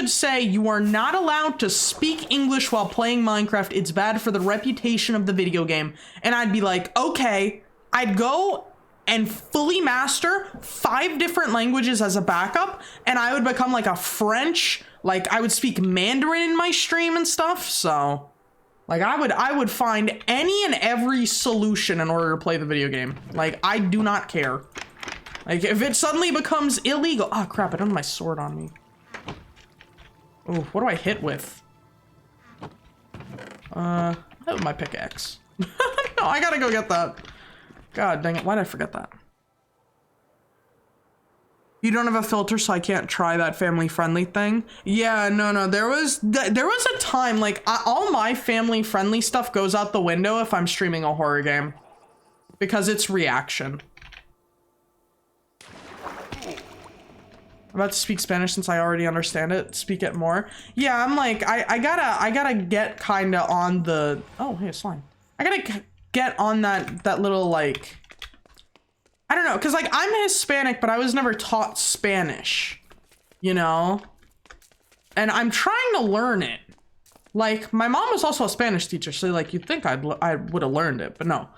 say you are not allowed to speak English while playing Minecraft. It's bad for the reputation of the video game. And I'd be like, okay, I'd go and fully master 5 different languages as a backup, and I would become like a French, like I would speak Mandarin in my stream and stuff. So like I would find any and every solution in order to play the video game. Like I do not care. Like if it suddenly becomes illegal, oh crap, I don't have my sword on me. Oh, what do I hit with? I have my pickaxe. No, I gotta go get that. God dang it, why did I forget that? You don't have a filter, so I can't try that family-friendly thing? Yeah, no, there was a time, like, all my family-friendly stuff goes out the window if I'm streaming a horror game. Because it's reaction. I'm about to speak Spanish since I already understand it. Speak it more. Yeah, I'm like, I gotta get kinda on the, oh, hey, a slime. I gotta get on that little, like, I don't know, because like I'm Hispanic, but I was never taught Spanish, you know, and I'm trying to learn it. Like my mom was also a Spanish teacher, so like you'd think I would have learned it, but no.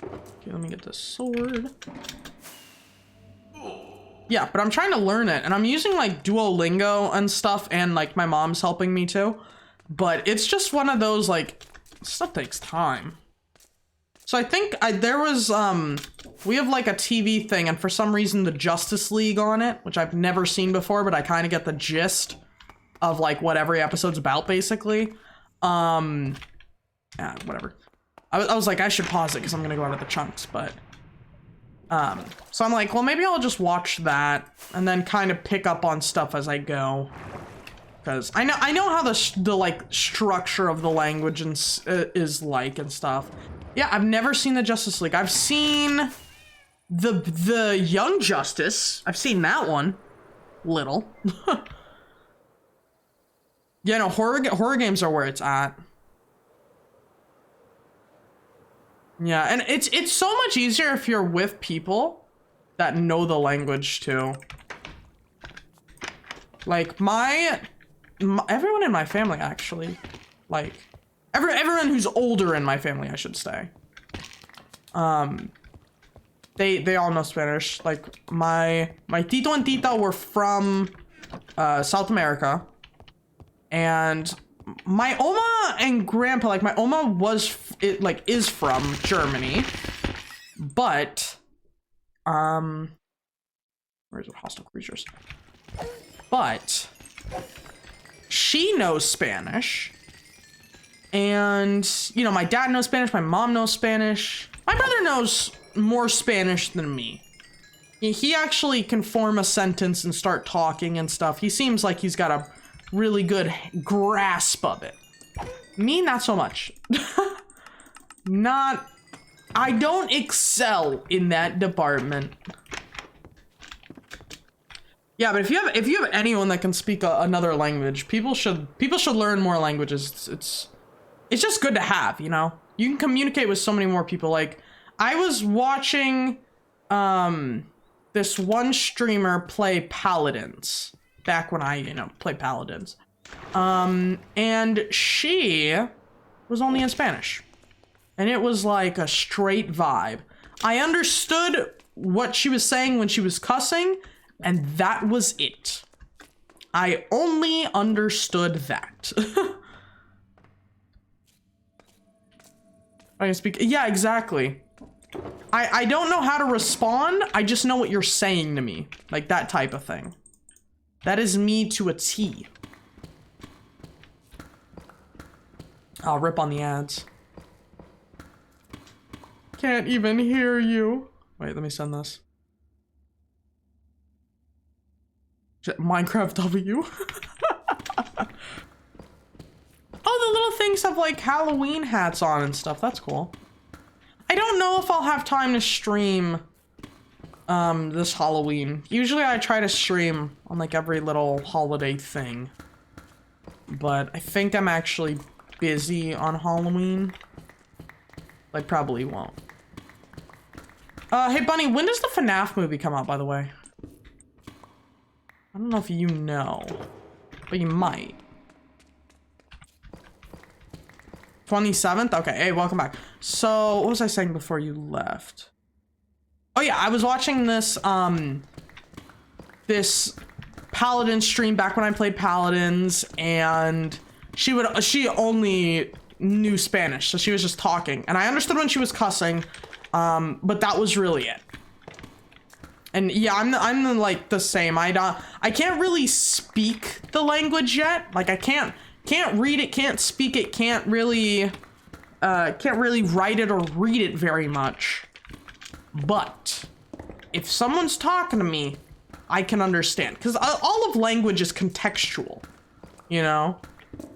Okay, let me get this sword. Yeah, but I'm trying to learn it, and I'm using like Duolingo and stuff, and like my mom's helping me too, but it's just one of those like, stuff takes time. So I think there was, we have like a TV thing, and for some reason the Justice League on it, which I've never seen before, but I kind of get the gist of like what every episode's about basically. Yeah, whatever. I was like, I should pause it because I'm gonna go out of the chunks, but, so I'm like, well, maybe I'll just watch that and then kind of pick up on stuff as I go. Because I know how the like structure of the language and is like and stuff. Yeah, I've never seen the Justice League. I've seen the Young Justice. I've seen that one, little. Yeah, no, horror games are where it's at. Yeah, and it's so much easier if you're with people that know the language too. Like everyone in my family actually, like everyone who's older in my family, I should say. They all know Spanish. Like my tito and tita were from South America, and my oma and grandpa, like my oma is from Germany, but where's the hostile creatures? But she knows Spanish, and you know, my dad knows Spanish, my mom knows Spanish. My brother knows more Spanish than me. He actually can form a sentence and start talking and stuff. He seems like he's got a really good grasp of it. Me, not so much. I don't excel in that department. Yeah, but if you have anyone that can speak another language, people should learn more languages. It's just good to have, you know? You can communicate with so many more people. Like, I was watching this one streamer play Paladins back when I, you know, played Paladins. And she was only in Spanish. And it was like a straight vibe. I understood what she was saying when she was cussing, and that was it. I only understood that. I can speak, yeah, exactly. I don't know how to respond, I just know what you're saying to me. Like that type of thing. That is me to a T. I'll rip on the ads. Can't even hear you. Wait, let me send this. Minecraft W. Oh, the little things have like Halloween hats on and stuff. That's cool. I don't know if I'll have time to stream this Halloween. Usually I try to stream on like every little holiday thing. But I think I'm actually busy on Halloween. I probably won't. Hey Bunny, when does the FNAF movie come out, by the way? I don't know if you know, but you might. 27th? Okay, hey, welcome back. So, what was I saying before you left? Oh yeah, I was watching this, this Paladin stream back when I played Paladins, and she only knew Spanish, so she was just talking. And I understood when she was cussing, but that was really it. And yeah, I'm like the same. I can't really speak the language yet. Like I can't read it, can't speak it, can't really write it or read it very much. But if someone's talking to me, I can understand, because all of language is contextual, you know?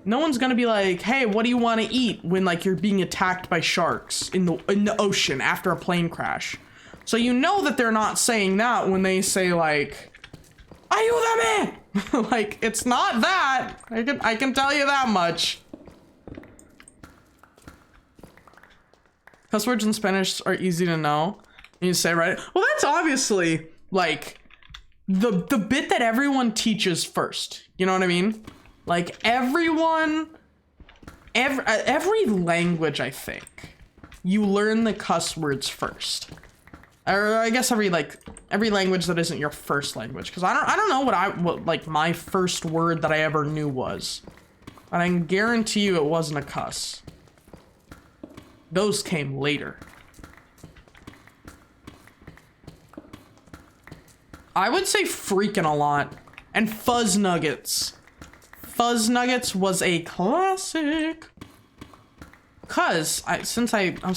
No one's gonna be like, hey, what do you want to eat when like you're being attacked by sharks in the ocean after a plane crash. So you know that they're not saying that when they say like, ayúdame! Like, it's not that. I can tell you that much. Cuss words in Spanish are easy to know. And you say, right? Well, that's obviously like the bit that everyone teaches first. You know what I mean? Like everyone, every language, I think, you learn the cuss words first. Or I guess every language that isn't your first language, because I don't know what like my first word that I ever knew was, and I can guarantee you it wasn't a cuss. Those came later. I would say freaking a lot, and fuzz nuggets. Fuzz nuggets was a classic. Cause I was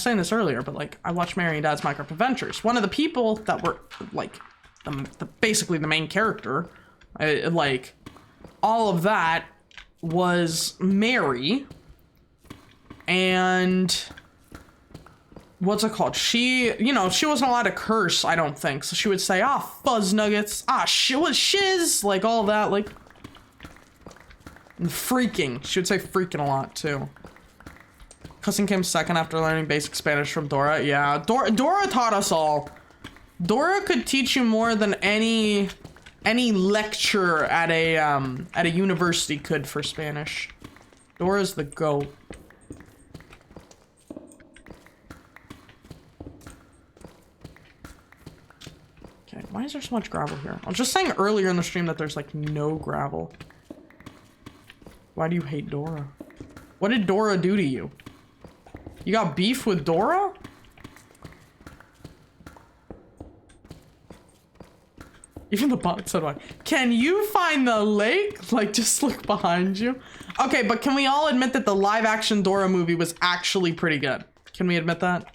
saying this earlier, but like I watched Mary and Dad's Minecraft Adventures. One of the people that were like basically the main character, like all of that was Mary. And what's it called? She wasn't allowed to curse, I don't think. So she would say, fuzz nuggets, shiz, like all that, like and freaking. She would say freaking a lot too. Cussing came second after learning basic Spanish from Dora. Yeah, Dora taught us all. Dora could teach you more than any lecture at a university could for Spanish. Dora's the GOAT. Okay, why is there so much gravel here? I was just saying earlier in the stream that there's like no gravel. Why do you hate Dora? What did Dora do to you? You got beef with Dora? Even the bot said, "What? Can you find the lake? Like, just look behind you." Okay, but can we all admit that the live action Dora movie was actually pretty good? Can we admit that?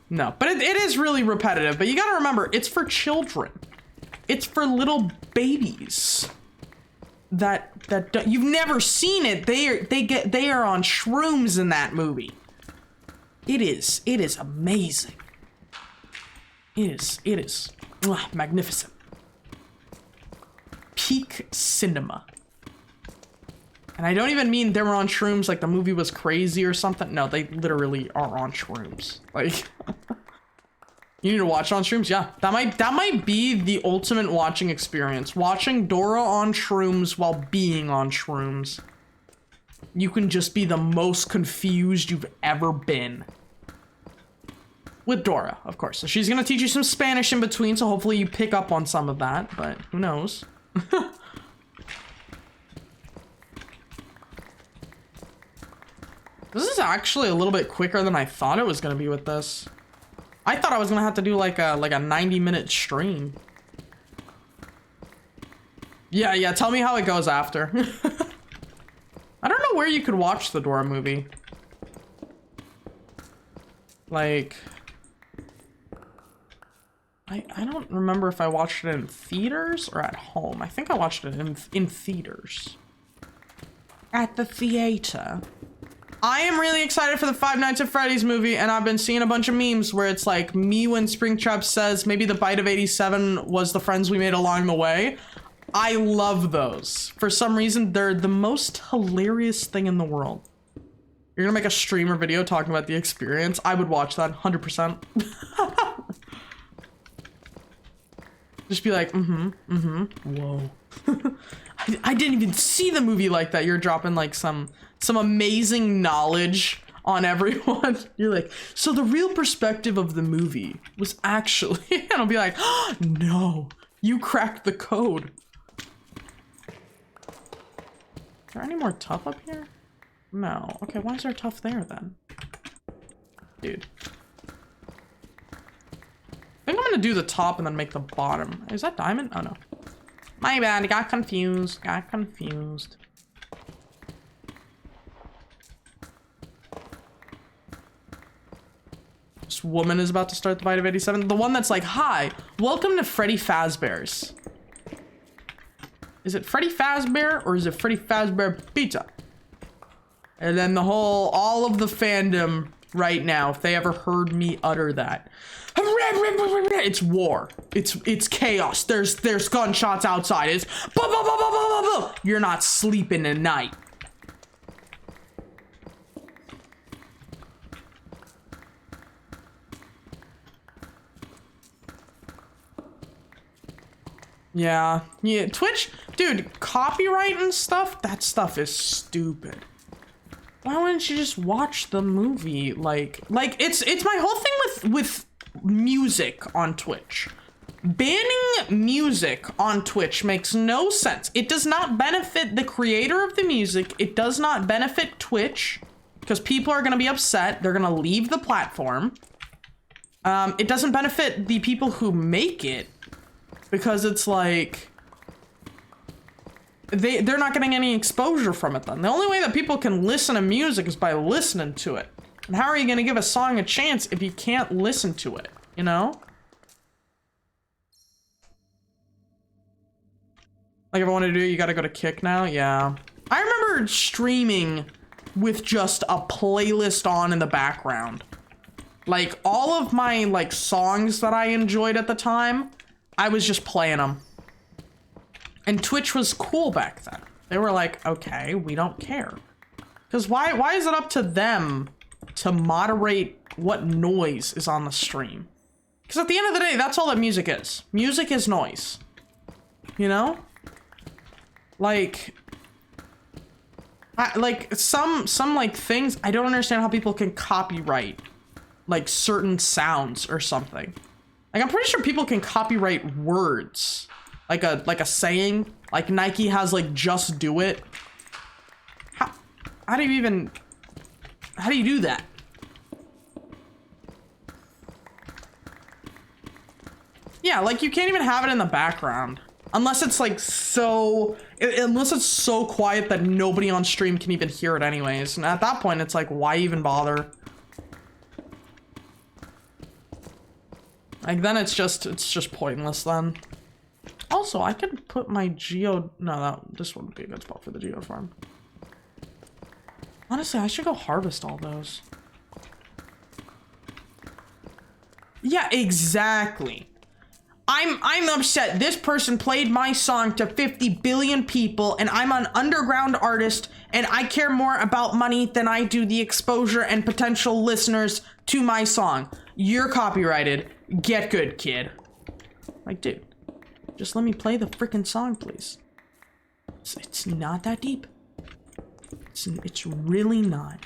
No, but it is really repetitive. But you gotta remember, it's for children. It's for little babies. That you've never seen it. They are on shrooms in that movie. It is amazing. It is magnificent. Peak cinema. And I don't even mean they were on shrooms like the movie was crazy or something. No, they literally are on shrooms. Like you need to watch on shrooms. Yeah, that might be the ultimate watching experience. Watching Dora on shrooms while being on shrooms. You can just be the most confused you've ever been. With Dora, of course. So she's gonna teach you some Spanish in between, so hopefully you pick up on some of that, but who knows? This is actually a little bit quicker than I thought it was gonna be with this. I thought I was gonna have to do like a 90-minute stream. Yeah, tell me how it goes after. I don't know where you could watch the Dora movie. Like, I don't remember if I watched it in theaters or at home. I think I watched it in theaters. at the theater. I am really excited for the Five Nights at Freddy's movie, and I've been seeing a bunch of memes where it's like me when Springtrap says maybe the bite of 87 was the friends we made along the way. I love those. For some reason, they're the most hilarious thing in the world. You're gonna make a stream or video talking about the experience? I would watch that 100%. Just be like, whoa. I didn't even see the movie like that. You're dropping like some amazing knowledge on everyone. You're like, so the real perspective of the movie was actually, and I'll be like, oh, no, you cracked the code. Is there any more tough up here? No. Okay, why is there tough there then? Dude. I think I'm gonna do the top and then make the bottom. Is that diamond? Oh no. My bad, I got confused. This woman is about to start the bite of 87. The one that's like, hi, welcome to Freddy Fazbear's. Is it Freddy Fazbear or is it Freddy Fazbear Pizza? And then all of the fandom right now, if they ever heard me utter that, it's war. It's chaos. There's gunshots outside. It's boom, boom, boom, boom, boom, boom, boom. You're not sleeping tonight. Yeah, Twitch, dude, copyright and stuff, that stuff is stupid. Why wouldn't you just watch the movie? Like it's my whole thing with music on Twitch. Banning music on Twitch makes no sense. It does not benefit the creator of the music. It does not benefit Twitch because people are going to be upset. They're going to leave the platform. It doesn't benefit the people who make it because it's like they're not getting any exposure from it then. The only way that people can listen to music is by listening to it. And how are you going to give a song a chance if you can't listen to it, you know? Like if I want to do it, you got to go to Kick now? Yeah. I remember streaming with just a playlist on in the background. Like all of my like songs that I enjoyed at the time, I was just playing them. And Twitch was cool back then. They were like, okay, we don't care. Because why is it up to them to moderate what noise is on the stream? Because at the end of the day, that's all that music is. Music is noise. You know? Like some like things, I don't understand how people can copyright like certain sounds or something. Like I'm pretty sure people can copyright words. Like a saying, like Nike has like just do it. How do you do that? Yeah, like you can't even have it in the background. Unless it's like unless it's so quiet that nobody on stream can even hear it anyways. And at that point, it's like, why even bother? Like then it's just pointless then. Also, I could put my this wouldn't be a good spot for the geo farm. Honestly, I should go harvest all those. Yeah, exactly. I'm upset. This person played my song to 50 billion people and I'm an underground artist and I care more about money than I do the exposure and potential listeners to my song. You're copyrighted. Get good, kid. Like, dude, just let me play the freaking song, please. It's not that deep. It's really not.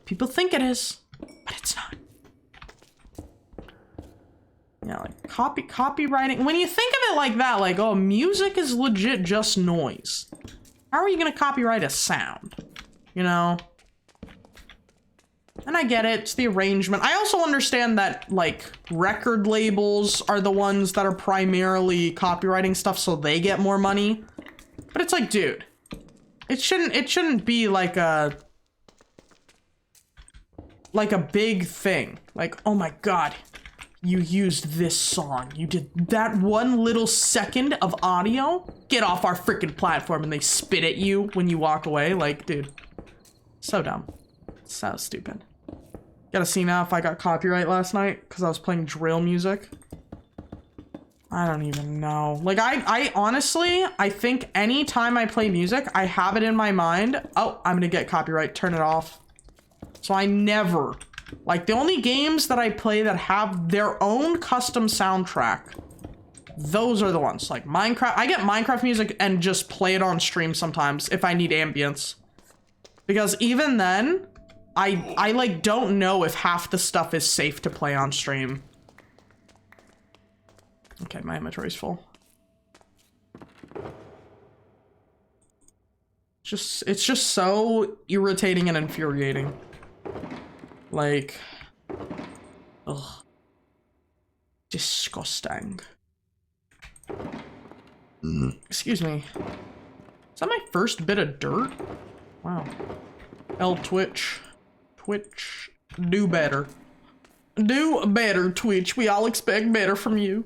People think it is, but it's not. Yeah, like copywriting. When you think of it like that, like, oh, music is legit just noise. How are you gonna copyright a sound? You know? And I get it, it's the arrangement. I also understand that, like, record labels are the ones that are primarily copywriting stuff so they get more money. But it's like, dude, it shouldn't be like a big thing. Like, oh my god, You used this song. You did that one little second of audio. Get off our freaking platform, and they spit at you when you walk away. Like, dude, so dumb. So stupid. Gotta see now if I got copyright last night because I was playing drill music. I don't even know. Like, I honestly, I think anytime I play music, I have it in my mind, oh, I'm gonna get copyright, turn it off. So I never, like, the only games that I play that have their own custom soundtrack, those are the ones. Like Minecraft, I get Minecraft music and just play it on stream sometimes if I need ambience. Because even then, I like don't know if half the stuff is safe to play on stream. Okay, my inventory's full. It's just so irritating and infuriating. Like, ugh. Disgusting. Excuse me. Is that my first bit of dirt? Wow. Twitch. Twitch. Do better. Do better, Twitch. We all expect better from you.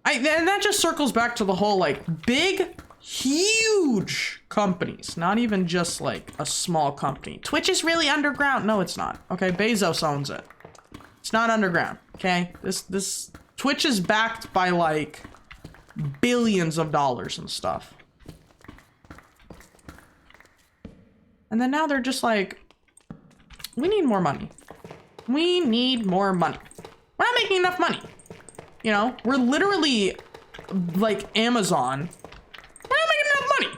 And that just circles back to the whole, like, big, huge companies. Not even just, like, a small company. Twitch is really underground. No, it's not. Okay, Bezos owns it. It's not underground, okay? This Twitch is backed by, like, billions of dollars and stuff. And then now they're just like, we need more money. We need more money. We're not making enough money. You know, we're literally like Amazon. We're not making enough money.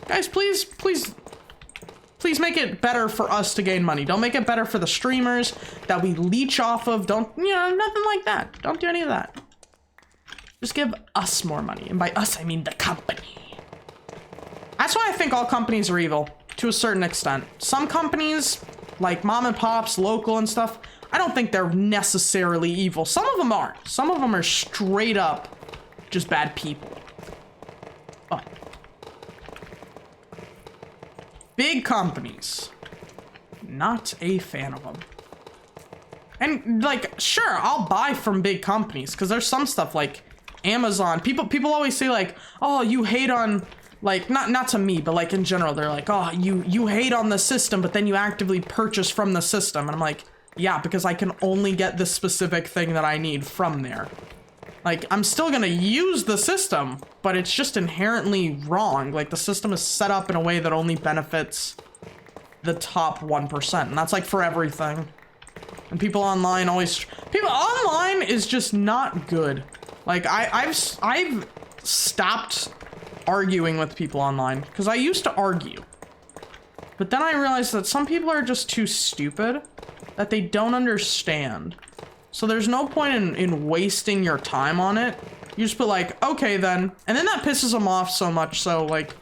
Guys, please make it better for us to gain money. Don't make it better for the streamers that we leech off of. Don't, you know, nothing like that. Don't do any of that. Just give us more money. And by us, I mean the company. That's why I think all companies are evil, to a certain extent. Some companies, like mom and pops, local and stuff, I don't think they're necessarily evil. Some of them are. Some of them are straight up just bad people. But big companies, not a fan of them. And like, sure, I'll buy from big companies because there's some stuff like Amazon. People always say like, oh, you hate on, like, not to me, but like in general, they're like, oh, you hate on the system, but then you actively purchase from the system. And I'm like, yeah, because I can only get this specific thing that I need from there. Like, I'm still gonna use the system, but it's just inherently wrong. Like, the system is set up in a way that only benefits the top 1%. And that's like for everything. And people online is just not good. Like, I've stopped arguing with people online because I used to argue. But then I realized that some people are just too stupid that they don't understand. So there's no point in wasting your time on it. You just put like, okay then. And then that pisses them off so much so like,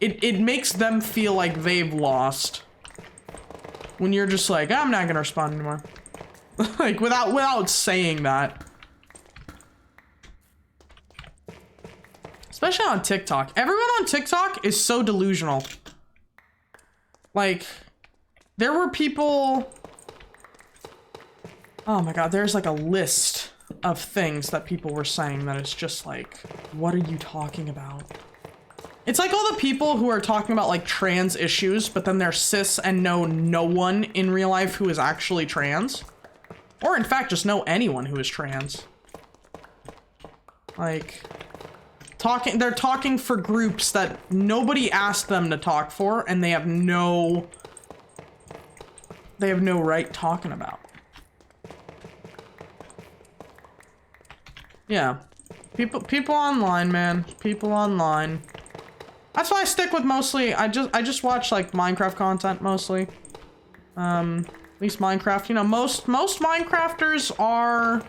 it makes them feel like they've lost. When you're just like, I'm not gonna respond anymore. Like without saying that. Especially on TikTok. Everyone on TikTok is so delusional. Like, there were people... Oh my god, there's like a list of things that people were saying that it's just like, what are you talking about? It's like all the people who are talking about like trans issues, but then they're cis and know no one in real life who is actually trans. Or in fact, just know anyone who is trans. Like... they're talking for groups that nobody asked them to talk for, and they have no right talking about. Yeah. People online, man. People online. That's why I stick with mostly, I just watch like Minecraft content mostly. At least Minecraft, you know, most Minecrafters are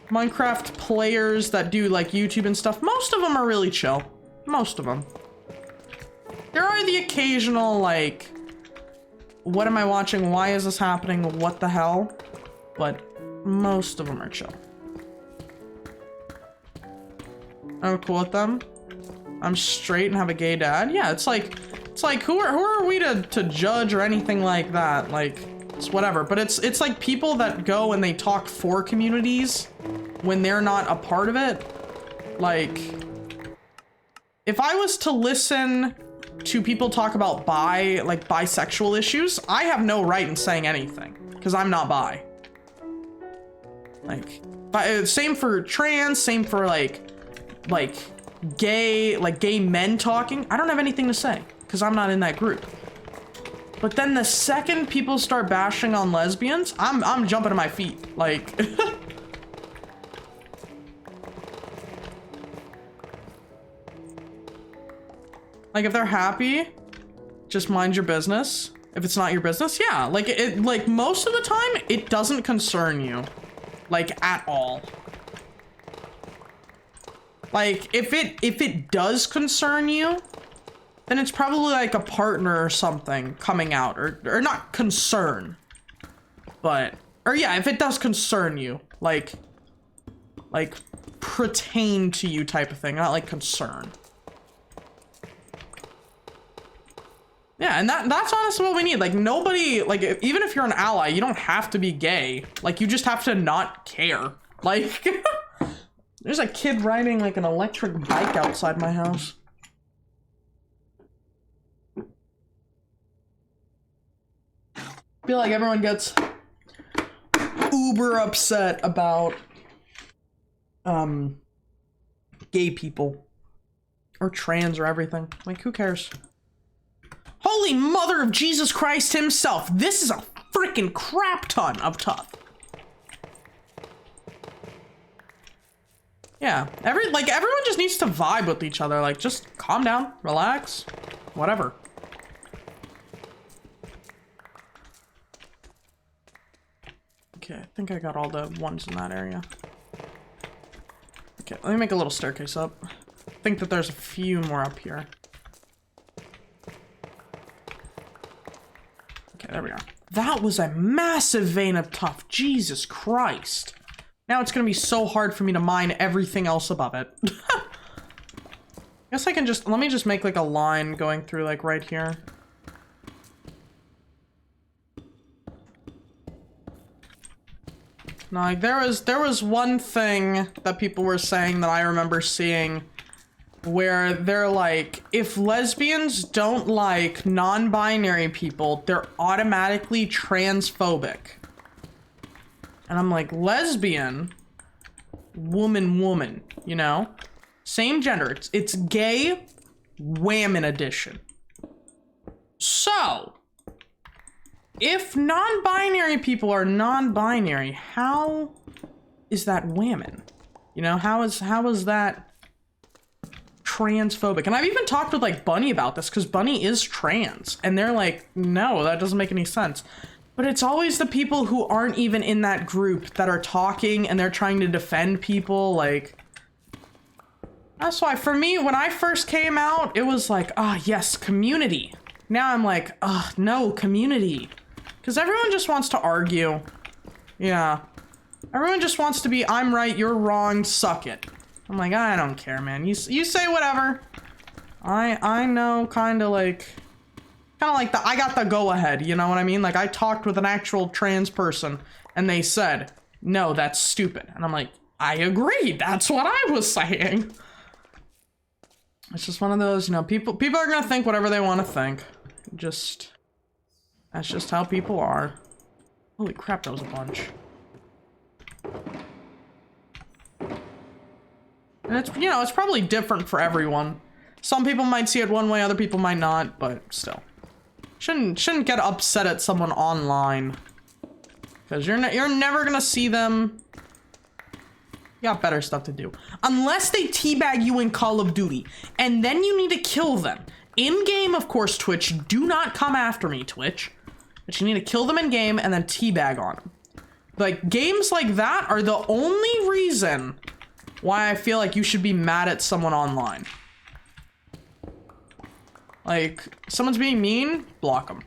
Minecraft players that do like YouTube and stuff. Most of them are really chill. Most of them. There are the occasional like, what am I watching? Why is this happening? What the hell? But most of them are chill. I'm cool with them. I'm straight and have a gay dad. Yeah, it's like who are we to judge or anything like that? Like, It's whatever, but it's like people that go and they talk for communities when they're not a part of it. Like, if I was to listen to people talk about bisexual issues, I have no right in saying anything because I'm not bi. Like, same for trans, same for like gay men talking. I don't have anything to say because I'm not in that group. But then the second people start bashing on lesbians, I'm jumping to my feet. Like, like if they're happy, just mind your business. If it's not your business, yeah. Like like most of the time, it doesn't concern you, like at all. Like if it does concern you, then it's probably like a partner or something coming out, or not concern, but, or yeah, if it does concern you, like pertain to you type of thing, not like concern. Yeah, and that's honestly what we need. Like nobody, like even if you're an ally, you don't have to be gay. Like you just have to not care. Like there's a kid riding like an electric bike outside my house. I feel like everyone gets uber upset about gay people or trans or everything. Like, who cares? Holy mother of Jesus Christ himself, this is a freaking crap ton of tough. Yeah, everyone just needs to vibe with each other. Like, just calm down, relax, whatever. Okay, I think I got all the ones in that area. Okay, let me make a little staircase up. I think that there's a few more up here. Okay, there we are. That was a massive vein of tough. Jesus Christ. Now it's gonna be so hard for me to mine everything else above it. Guess I can just, let me just make like a line going through like right here. No, like there was one thing that people were saying that I remember seeing where they're like, if lesbians don't like non-binary people, they're automatically transphobic. And I'm like, lesbian, woman, you know? Same gender, it's gay, whammon edition. So, if non-binary people are non-binary, how is that whammon? You know, how is that transphobic? And I've even talked with like Bunny about this because Bunny is trans and they're like, no, that doesn't make any sense. But it's always the people who aren't even in that group that are talking and they're trying to defend people. Like, that's why for me, when I first came out, it was like, ah, yes, community. Now I'm like, ah, no, community. Because everyone just wants to argue. Yeah. Everyone just wants to be, I'm right, you're wrong, suck it. I'm like, I don't care, man. You say whatever. I know, kind of like I got the go ahead, you know what I mean? Like I talked with an actual trans person and they said, no, that's stupid. And I'm like, I agree. That's what I was saying. It's just one of those, you know, people are going to think whatever they want to think. That's just how people are. Holy crap, that was a bunch. And it's, you know, it's probably different for everyone. Some people might see it one way, other people might not, but still. Shouldn't get upset at someone online. Because you're never gonna see them. You got better stuff to do. Unless they teabag you in Call of Duty. And then you need to kill them. In-game, of course, Twitch. Do not come after me, Twitch. But you need to kill them in-game and then teabag on them. Like, games like that are the only reason why I feel like you should be mad at someone online. Like, someone's being mean, block them.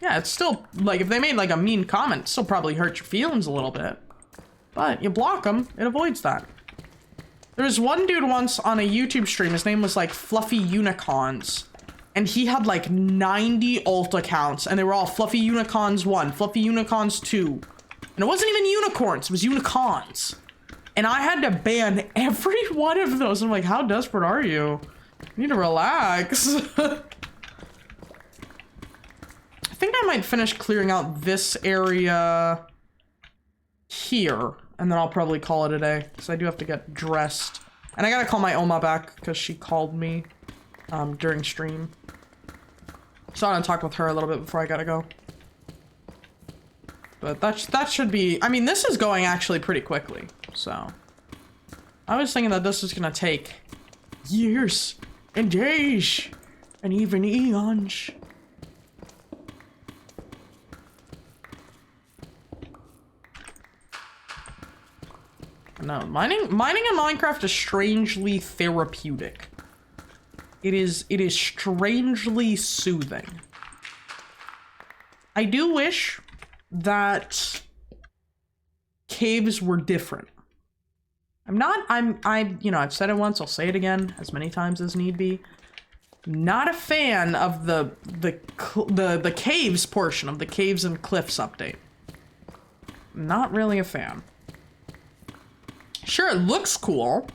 Yeah, it's still, like, if they made, like, a mean comment, it still probably hurt your feelings a little bit. But you block them, it avoids that. There was one dude once on a YouTube stream, his name was, like, Fluffy Unicorns. and he had like 90 alt accounts, and they were all Fluffy Unicorns 1, Fluffy Unicorns 2. And it wasn't even unicorns, it was unicorns. And I had to ban every one of those. I'm like, how desperate are you? You need to relax. I think I might finish clearing out this area here, and then I'll probably call it a day, because I do have to get dressed. And I gotta call my Oma back, because she called me during stream. So I'm gonna talk with her a little bit before I gotta go. But that should be, I mean, this is going actually pretty quickly, so. I was thinking that this is gonna take years and days and even eons. No, mining in Minecraft is strangely therapeutic. It is strangely soothing. I do wish that caves were different. You know, I've said it once, I'll say it again as many times as need be. Not a fan of the caves portion of the Caves and Cliffs update. Not really a fan. Sure, it looks cool.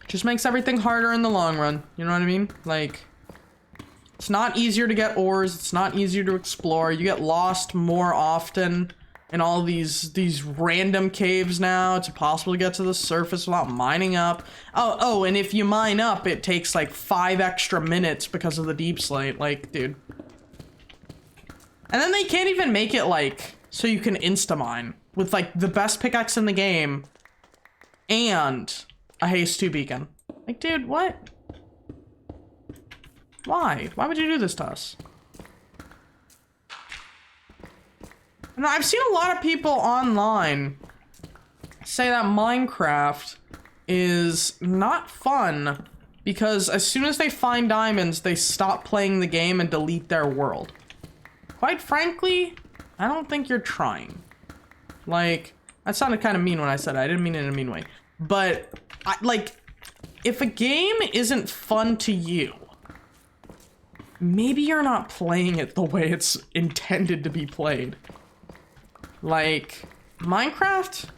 Just makes everything harder in the long run. You know what I mean? Like, it's not easier to get ores. It's not easier to explore. You get lost more often in all these random caves now. It's impossible to get to the surface without mining up. Oh, and if you mine up, it takes like 5 extra minutes because of the deep slate. Like, dude. And then they can't even make it like so you can insta-mine with like the best pickaxe in the game and a haste 2 beacon. Like, dude, what? Why? Why would you do this to us? And I've seen a lot of people online say that Minecraft is not fun because as soon as they find diamonds, they stop playing the game and delete their world. Quite frankly, I don't think you're trying. Like, that sounded kind of mean when I said it. I didn't mean it in a mean way. But, like, if a game isn't fun to you, maybe you're not playing it the way it's intended to be played. Like, Minecraft,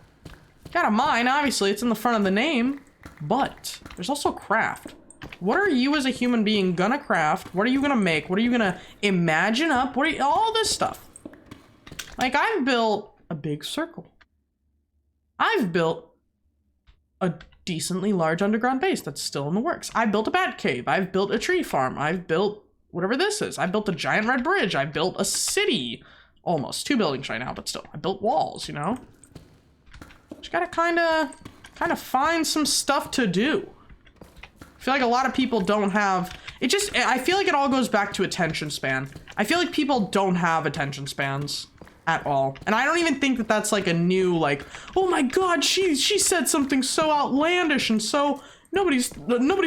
gotta mine, obviously, it's in the front of the name, but there's also craft. What are you as a human being gonna craft? What are you gonna make? What are you gonna imagine up? What are you, all this stuff. Like, I've built a big circle. I've built a decently large underground base that's still in the works. I built a bat cave. I've built a tree farm. I've built whatever this is. I built a giant red bridge. I built a city. Almost 2 buildings right now, but still. I built walls, you know? Just gotta kind of find some stuff to do. I feel like a lot of people don't have... I feel like it all goes back to attention span. I feel like people don't have attention spans at all. And I don't even think that that's like a new, like, oh my god, she said something so outlandish and so... Nobody's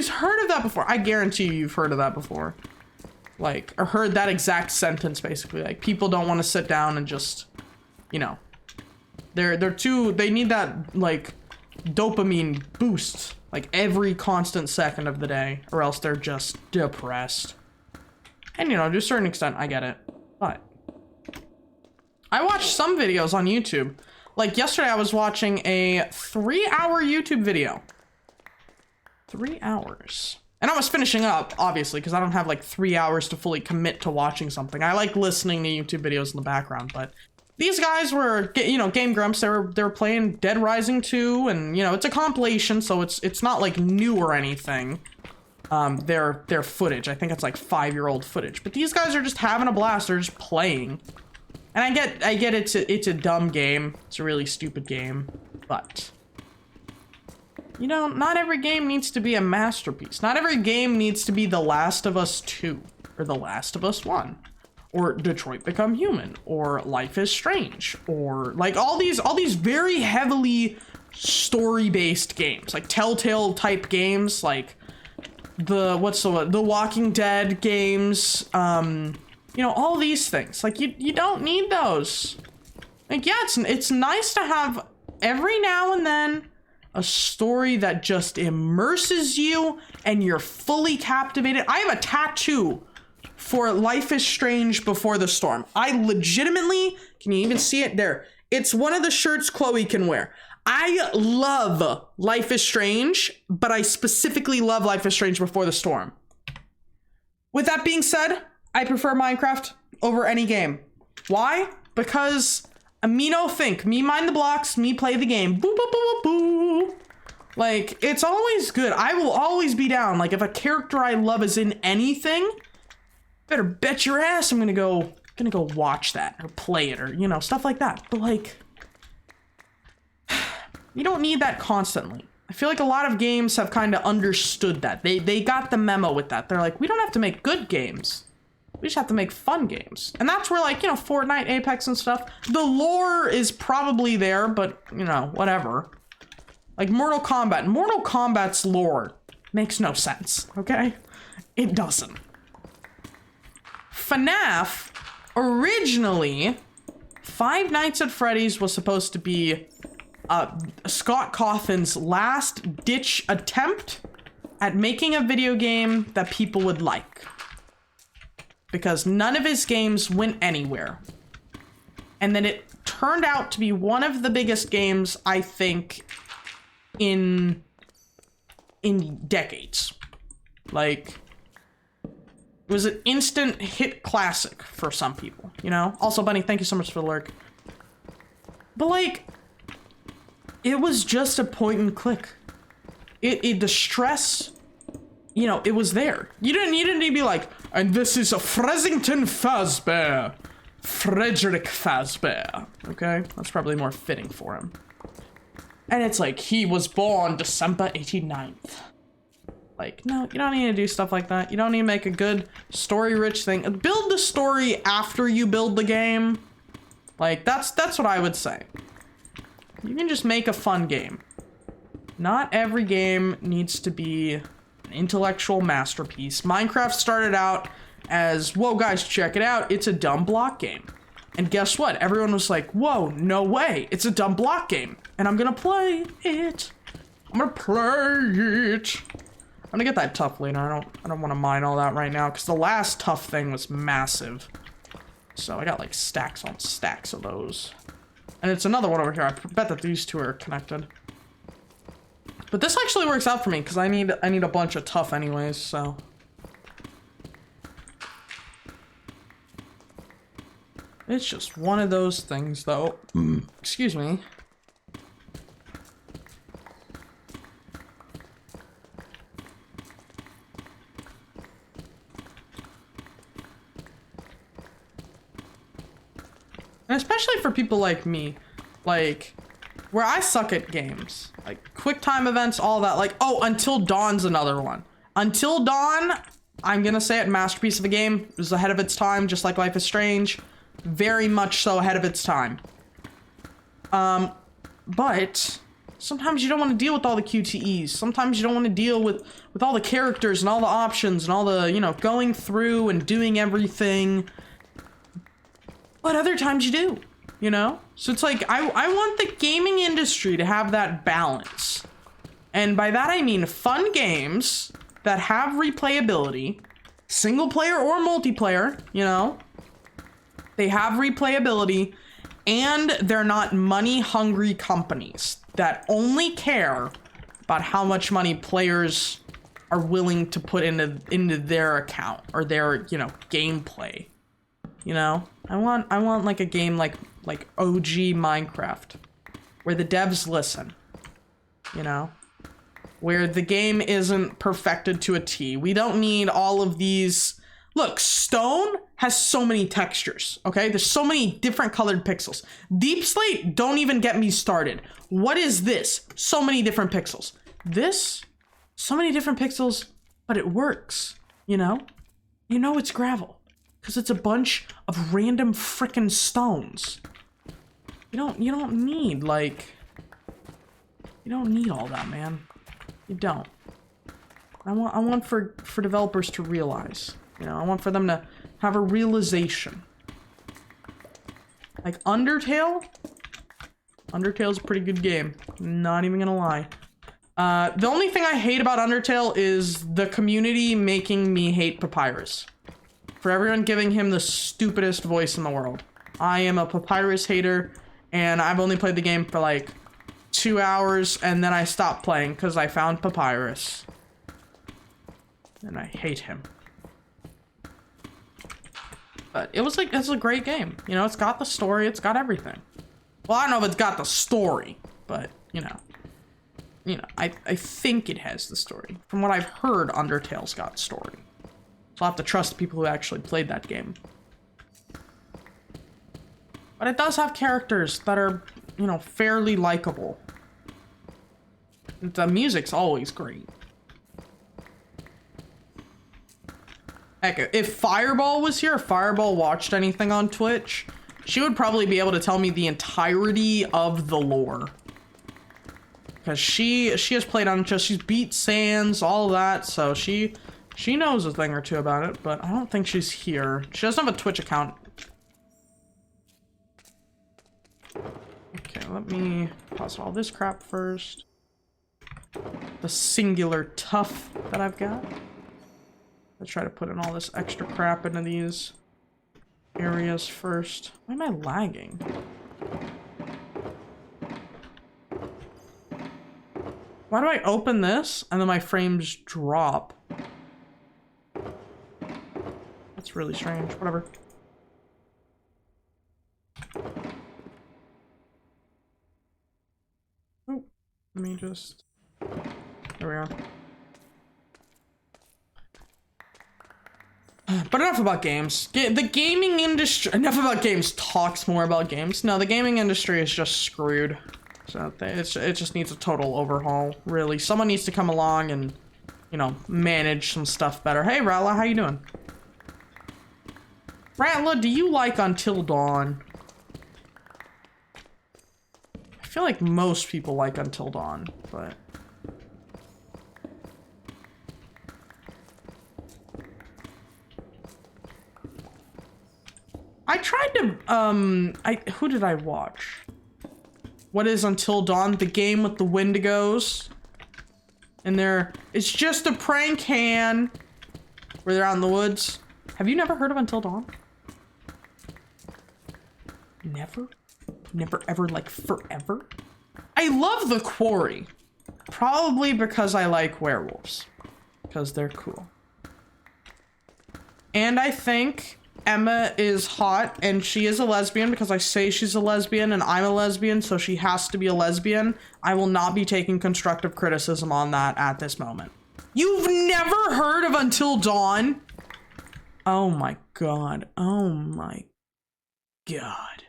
heard of that before. I guarantee you've heard of that before. Like, or heard that exact sentence, basically. Like, people don't want to sit down and just, you know, they need that, like, dopamine boost, like, every constant second of the day, or else they're just depressed. And, you know, to a certain extent, I get it. But I watched some videos on YouTube. Like, yesterday I was watching a 3-hour YouTube video. 3 hours. And I was finishing up, obviously, because I don't have like 3 hours to fully commit to watching something. I like listening to YouTube videos in the background, but these guys were, you know, Game Grumps. They were playing Dead Rising 2, and you know, it's a compilation, so it's not like new or anything. Their footage, I think it's like 5-year-old footage, but these guys are just having a blast. They're just playing, and I get it's a dumb game. It's a really stupid game, but. You know, not every game needs to be a masterpiece. Not every game needs to be The Last of Us 2, or The Last of Us 1, or Detroit Become Human, or Life is Strange, or like all these very heavily story-based games, like Telltale type games, like the Walking Dead games, you know, all these things. Like you don't need those. Like, yeah, it's nice to have every now and then a story that just immerses you and you're fully captivated. I have a tattoo for Life is Strange Before the Storm. I legitimately, can you even see it there? It's one of the shirts Chloe can wear. I love Life is Strange, but I specifically love Life is Strange Before the Storm. With that being said, I prefer Minecraft over any game. Why? Because me no think, me mind the blocks, me play the game. Boo, boo, boo, boo, boo. Like, it's always good. I will always be down. Like, if a character I love is in anything, better bet your ass I'm gonna go watch that or play it or, you know, stuff like that. But like, you don't need that constantly. I feel like a lot of games have kind of understood that. They got the memo with that. They're like, we don't have to make good games. We just have to make fun games. And that's where, like, you know, Fortnite, Apex and stuff, the lore is probably there, but, you know, whatever. Like Mortal Kombat. Mortal Kombat's lore makes no sense, okay? It doesn't. FNAF, originally, Five Nights at Freddy's was supposed to be Scott Cawthon's last-ditch attempt at making a video game that people would like. Because none of his games went anywhere. And then it turned out to be one of the biggest games, I think, in decades. Like, it was an instant hit classic for some people, you know? Also, Bunny, thank you so much for the lurk. But like, it was just a point and click. The stress, you know, it was there. You didn't need to be like, and this is a Fressington Fazbear. Frederick Fazbear. Okay? That's probably more fitting for him. And it's like, he was born December 89th. Like, no, you don't need to do stuff like that. You don't need to make a good story-rich thing. Build the story after you build the game. Like, that's what I would say. You can just make a fun game. Not every game needs to be an intellectual masterpiece. Minecraft started out as, whoa guys, check it out, it's a dumb block game. And guess what? Everyone was like, whoa, no way, it's a dumb block game. And I'm gonna play it. I'm gonna play it. I'm gonna get that tough later. I don't want to mine all that right now because the last tough thing was massive. So I got like stacks on stacks of those. And it's another one over here. I bet that these two are connected. But this actually works out for me because I need a bunch of tough anyways, so. It's just one of those things though. Excuse me. And especially for people like me, like, where I suck at games. Like, quick time events, all that. Like, oh, Until Dawn's another one. Until Dawn, I'm gonna say it, masterpiece of a game. It was ahead of its time, just like Life is Strange. Very much so ahead of its time. But sometimes you don't want to deal with all the QTEs. Sometimes you don't want to deal with all the characters and all the options and all the, you know, going through and doing everything. But other times you do, you know? So it's like, I want the gaming industry to have that balance. And by that I mean fun games that have replayability, single player or multiplayer, you know? They have replayability, and they're not money-hungry companies that only care about how much money players are willing to put into their account or their, you know, gameplay. You know, I want like a game like OG Minecraft, where the devs listen, you know, where the game isn't perfected to a T. We don't need all of these. Look, stone has so many textures, okay? There's so many different colored pixels. Deepslate, don't even get me started. What is this? So many different pixels. This, so many different pixels, but it works, you know? You know it's gravel. Because it's a bunch of random frickin' stones. You don't need, like... You don't need all that, man. You don't. I want for developers to realize. You know, I want for them to have a realization. Like Undertale? Undertale's a pretty good game. Not even gonna lie. The only thing I hate about Undertale is the community making me hate Papyrus. For everyone giving him the stupidest voice in the world. I am a Papyrus hater, and I've only played the game for like 2 hours, and then I stopped playing because I found Papyrus. And I hate him. But it was like, it's a great game. You know, it's got the story, it's got everything. Well, I don't know if it's got the story, but, you know, I think it has the story. From what I've heard, Undertale's got story. So I'll have to trust the people who actually played that game. But it does have characters that are, you know, fairly likable. The music's always great. Heck, if Fireball was here, if Fireball watched anything on Twitch, she would probably be able to tell me the entirety of the lore. Because she has played on just, she's beat Sans, all that, so she knows a thing or two about it, but I don't think she's here. She doesn't have a Twitch account. Okay, let me pause all this crap first. The singular tough that I've got. Let's try to put in all this extra crap into these areas first. Why am I lagging? Why do I open this and then my frames drop? That's really strange. Whatever. Oh, let me just... There we are. But enough about games. The gaming industry... Enough about games talks more about games. No, the gaming industry is just screwed. So it just needs a total overhaul, really. Someone needs to come along and, you know, manage some stuff better. Hey, Ratla, how you doing? Ratla, do you like Until Dawn? I feel like most people like Until Dawn, but... I tried to, who did I watch? What is Until Dawn? The game with the Wendigos. And it's just a prank hand. Where they're out in the woods. Have you never heard of Until Dawn? Never? Never ever, like forever? I love The Quarry. Probably because I like werewolves. Because they're cool. And I think Emma is hot, and she is a lesbian because I say she's a lesbian and I'm a lesbian, so she has to be a lesbian. I will not be taking constructive criticism on that at this moment. You've never heard of Until Dawn? Oh my god. Oh my god.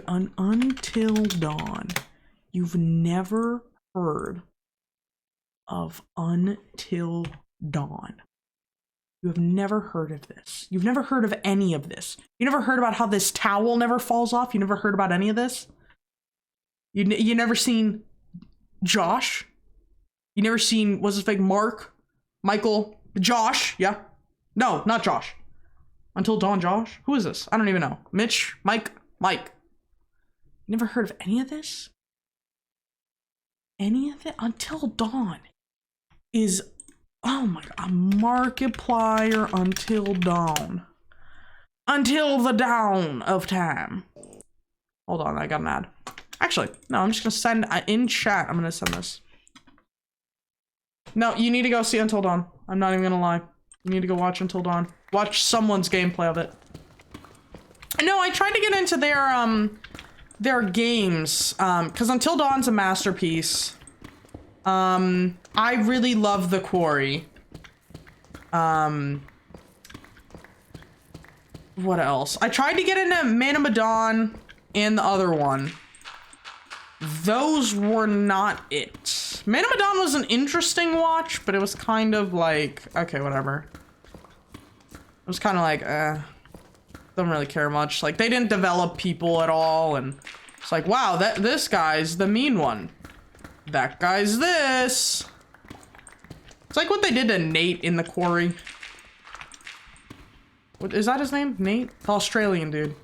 Until Dawn. You've never heard of Until Dawn. You have never heard of this. You've never heard of any of this. You never heard about how this towel never falls off. You never heard about any of this. You never seen Josh. You never seen, what's his fake, Mark, Michael, Josh. Yeah. No, not Josh. Until Dawn, Josh. Who is this? I don't even know. Mitch, Mike. You never heard of any of this? Any of it? Until Dawn is... Oh my god, a Markiplier Until Dawn. Until the dawn of time. Hold on, I got an ad. Actually, no, I'm just gonna send, in chat, I'm gonna send this. No, you need to go see Until Dawn. I'm not even gonna lie. You need to go watch Until Dawn. Watch someone's gameplay of it. No, I tried to get into their games, because Until Dawn's a masterpiece. I really love The Quarry. What else? I tried to get into Man of Medan and the other one. Those were not it. Man of Medan was an interesting watch, but it was kind of like, okay, whatever. It was kind of like, don't really care much. Like, they didn't develop people at all, and it's like, wow, this guy's the mean one. That guy's this. It's like what they did to Nate in The Quarry. What is that his name? Nate? The Australian dude.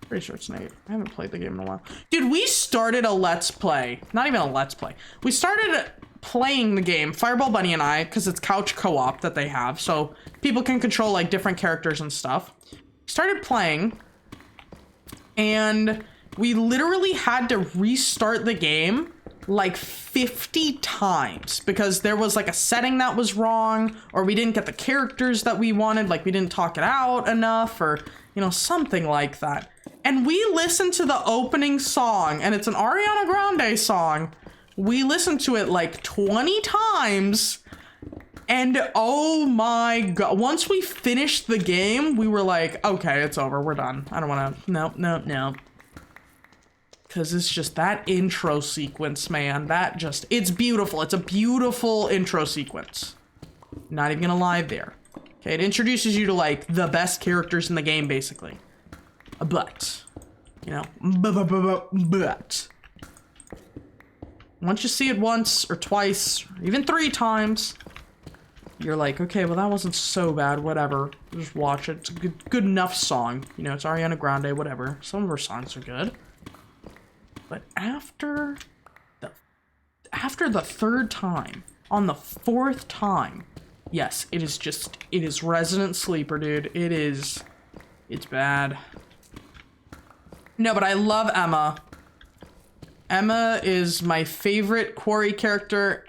Pretty sure it's Nate. I haven't played the game in a while. Dude, we started a let's play. Not even a let's play. We started playing the game, Fireball Bunny and I, because it's couch co-op that they have, so people can control like different characters and stuff. Started playing, and we literally had to restart the game like 50 times because there was like a setting that was wrong, or we didn't get the characters that we wanted, like we didn't talk it out enough, or you know, something like that. And we listened to the opening song, and it's an Ariana Grande song. We listened to it like 20 times, and oh my god, once we finished the game, we were like, okay, it's over, we're done. I don't want to, no. Because it's just that intro sequence, man, that just, it's beautiful. It's a beautiful intro sequence. Not even gonna lie there. Okay, it introduces you to like the best characters in the game, basically. But, you know, but. Once you see it once or twice, or even 3 times, you're like, okay, well that wasn't so bad, whatever. Just watch it. It's a good enough song. You know, it's Ariana Grande, whatever. Some of her songs are good. But after the 3rd time, on the 4th time, yes, it is resident sleeper, dude. It's bad. No, but I love Emma. Emma is my favorite Quarry character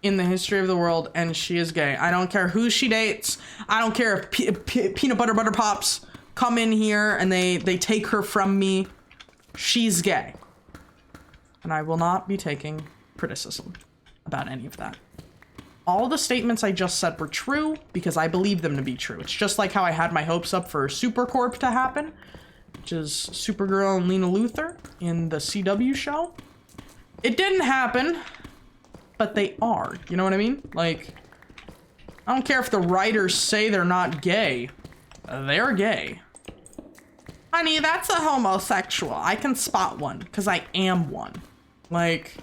in the history of the world, and she is gay. I don't care who she dates. I don't care if Peanut Butter Pops come in here and they take her from me. She's gay. And I will not be taking criticism about any of that. All the statements I just said were true because I believe them to be true. It's just like how I had my hopes up for Supercorp to happen, which is Supergirl and Lena Luthor in the CW show. It didn't happen, but they are. You know what I mean? Like, I don't care if the writers say they're not gay. They're gay. Honey, that's a homosexual. I can spot one because I am one. Like,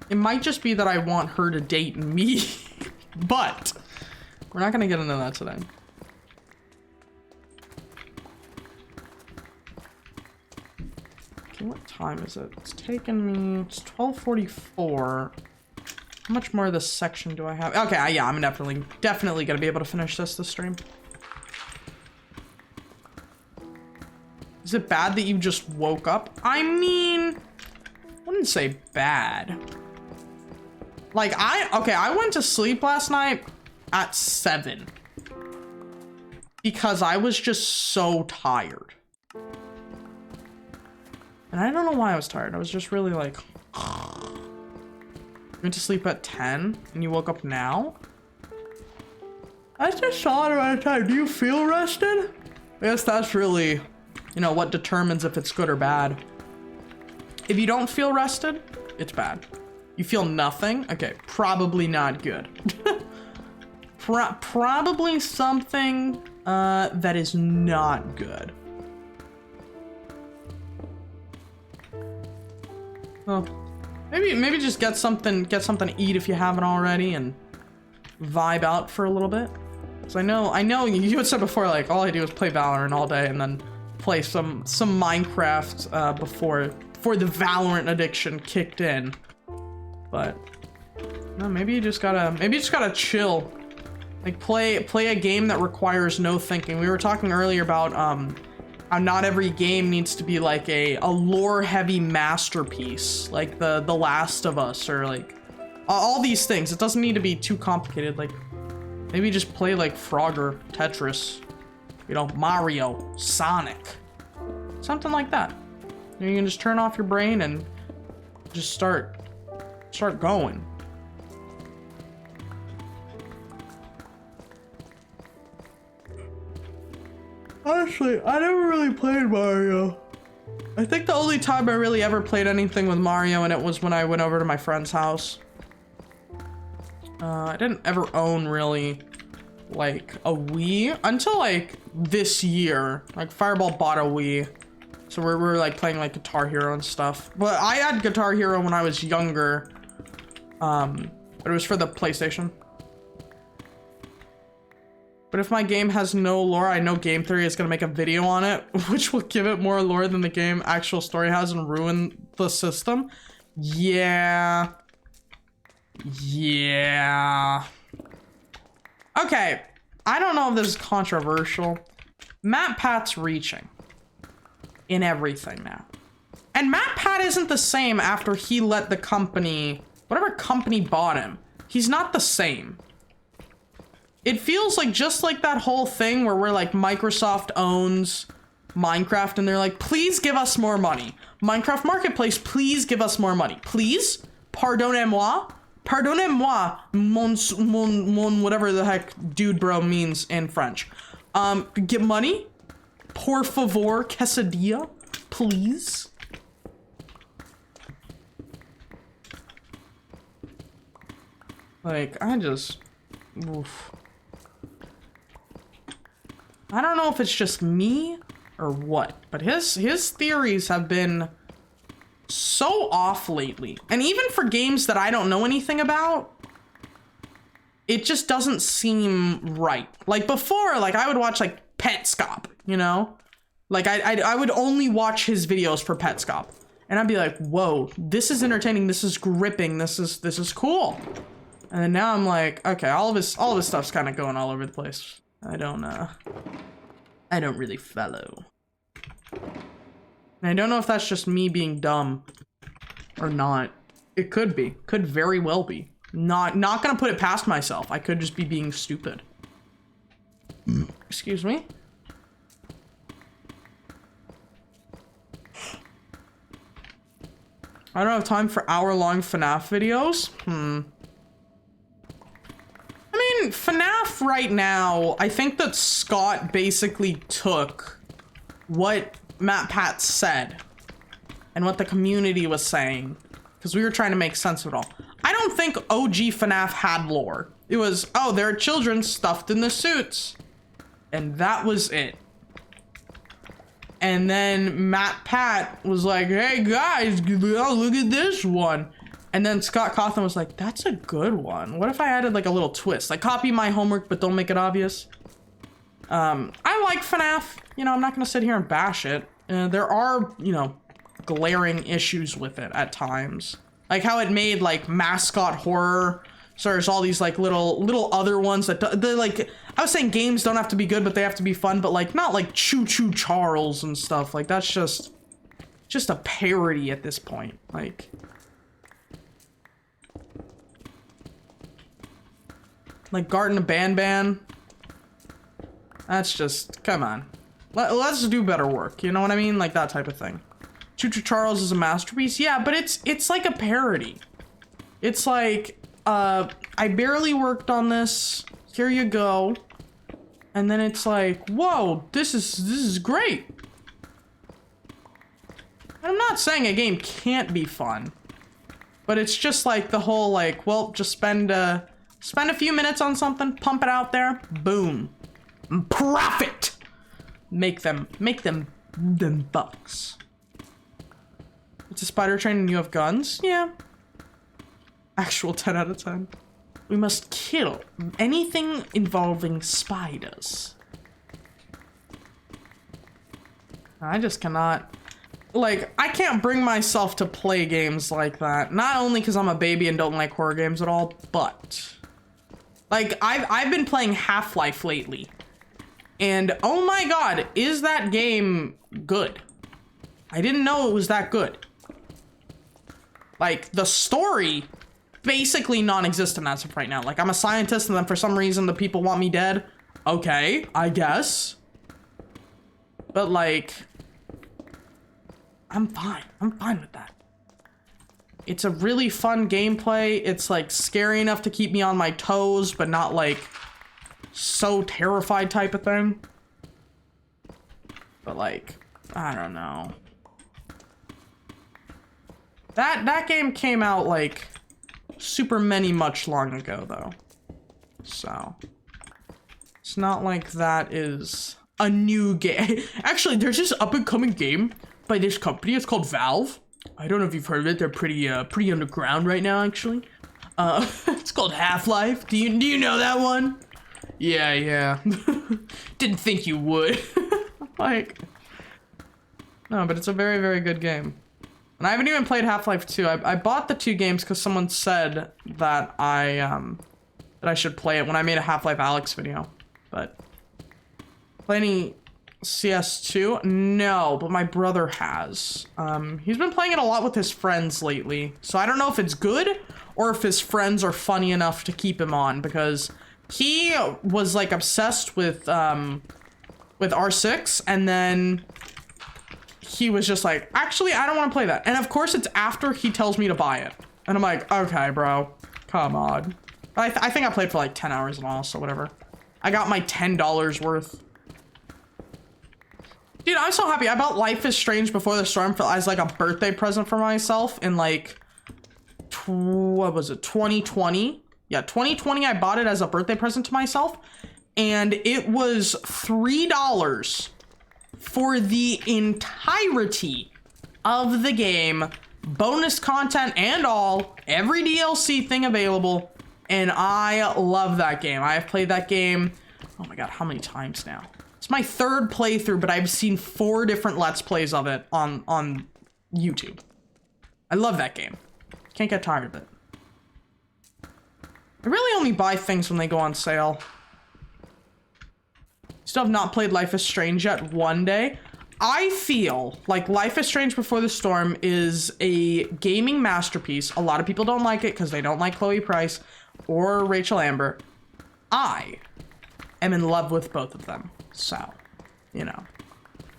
it might just be that I want her to date me, but we're not gonna get into that today. Okay, what time is it? It's taken me, it's 12:44. How much more of this section do I have? Okay, yeah, I'm definitely gonna be able to finish this stream. Is it bad that you just woke up? I mean, I wouldn't say bad. Like, I went to sleep last night at 7 because I was just so tired. And I don't know why I was tired. I was just really like, went to sleep at 10 and you woke up now? That's just a solid amount of time. Do you feel rested? I guess that's really, you know, what determines if it's good or bad. If you don't feel rested, it's bad. You feel nothing? Okay, probably not good. Probably something that is not good. Well, maybe just get something to eat if you haven't already and vibe out for a little bit. Cause I know you had said before, like, all I do is play Valorant all day and then play some Minecraft before the Valorant addiction kicked in. But no, maybe you just gotta chill. Like, play a game that requires no thinking. We were talking earlier about how not every game needs to be like a lore heavy masterpiece, like the Last of Us, or like all these things. It doesn't need to be too complicated. Like, maybe just play like Frogger, Tetris, you know, Mario, Sonic, something like that. You can just turn off your brain and just start going. Honestly, I never really played Mario. I think the only time I really ever played anything with Mario, and it was when I went over to my friend's house. I didn't ever own really like a Wii until like this year. Like, Fireball bought a Wii, so we're like playing like Guitar Hero and stuff. But I had Guitar Hero when I was younger, but it was for the PlayStation. But if my game has no lore, I know Game Theory is gonna make a video on it, which will give it more lore than the game actual story has and ruin the system. Yeah. Yeah. Okay. I don't know if this is controversial. MatPat's reaching in everything now. And MatPat isn't the same after he let the company, whatever company bought him. He's not the same. It feels like just like that whole thing where we're like Microsoft owns Minecraft and they're like, please give us more money. Minecraft Marketplace, please give us more money. Please? Pardonnez-moi? Pardonnez-moi, mon, whatever the heck dude bro means in French. Get money? Por favor, quesadilla? Please? Like, oof. I don't know if it's just me or what, but his theories have been so off lately. And even for games that I don't know anything about, it just doesn't seem right. Like before, like I would watch like Petscop, you know? Like I would only watch his videos for Petscop. And I'd be like, whoa, this is entertaining, this is gripping, this is cool. And then now I'm like, okay, all of his stuff's kind of going all over the place. I don't really follow. And I don't know if that's just me being dumb or not. It could be. Could very well be. Not gonna put it past myself. I could just be being stupid. Excuse me. I don't have time for hour-long FNAF videos. I mean, FNAF right now, I think that Scott basically took what MatPat said and what the community was saying, because we were trying to make sense of it all. I don't think OG FNAF had lore. It was, oh, there are children stuffed in the suits. And that was it. And then MatPat was like, hey guys, look at this one. And then Scott Cawthon was like, that's a good one. What if I added like a little twist? Like copy my homework, but don't make it obvious. I like FNAF. You know, I'm not gonna sit here and bash it. There are, you know, glaring issues with it at times. Like how it made like mascot horror. So there's all these like little other ones that they're like, I was saying games don't have to be good, but they have to be fun, but like not like Choo Choo Charles and stuff. Like that's just a parody at this point. Like Garten of Ban. That's just, come on. Let's do better work, you know what I mean? Like that type of thing. Choo Choo Charles is a masterpiece, yeah, but it's like a parody. It's like, I barely worked on this, here you go. And then it's like, whoa, this is great. I'm not saying a game can't be fun, but it's just like the whole like, well, just spend a few minutes on something, pump it out there, boom. Profit! Make them bucks. It's a spider train and you have guns? Yeah. Actual 10 out of 10. We must kill anything involving spiders. I just cannot. Like, I can't bring myself to play games like that. Not only because I'm a baby and don't like horror games at all, but like I've been playing Half-Life lately. And oh my god, is that game good? I didn't know it was that good. Like the story, basically non-existent as of right now. Like I'm a scientist and then for some reason the people want me dead. Okay, I guess. But like, I'm fine with that. It's a really fun gameplay. It's like scary enough to keep me on my toes, but not like so terrified type of thing. But like, I don't know. That game came out like super much long ago though. So it's not like that is a new game. Actually, there's this up and coming game by this company. It's called Valve. I don't know if you've heard of it. They're pretty underground right now actually. It's called Half-Life. Do you know that one? Yeah. Didn't think you would. Like, no, but it's a very, very good game. And I haven't even played Half-Life 2. I bought the 2 games because someone said that I should play it when I made a Half-Life Alyx video. But play any CS2? No, but my brother has. He's been playing it a lot with his friends lately. So I don't know if it's good or if his friends are funny enough to keep him on, because he was like obsessed with R6, and then he was just like, actually, I don't want to play that. And of course it's after he tells me to buy it. And I'm like, okay, bro, come on. I think I played for like 10 hours and all, so whatever. I got my $10 worth. Dude, I'm so happy. I bought Life is Strange Before the Storm as like a birthday present for myself in like, what was it, 2020? Yeah, 2020, I bought it as a birthday present to myself. And it was $3 for the entirety of the game, bonus content and all, every DLC thing available, and I love that game. I have played that game, oh my god, how many times now? It's my 3rd playthrough, but I've seen 4 different Let's Plays of it on YouTube. I love that game. Can't get tired of it. I really only buy things when they go on sale. Still have not played Life is Strange yet. One day. I feel like Life is Strange Before the Storm is a gaming masterpiece. A lot of people don't like it because they don't like Chloe Price or Rachel Amber. I am in love with both of them. So, you know.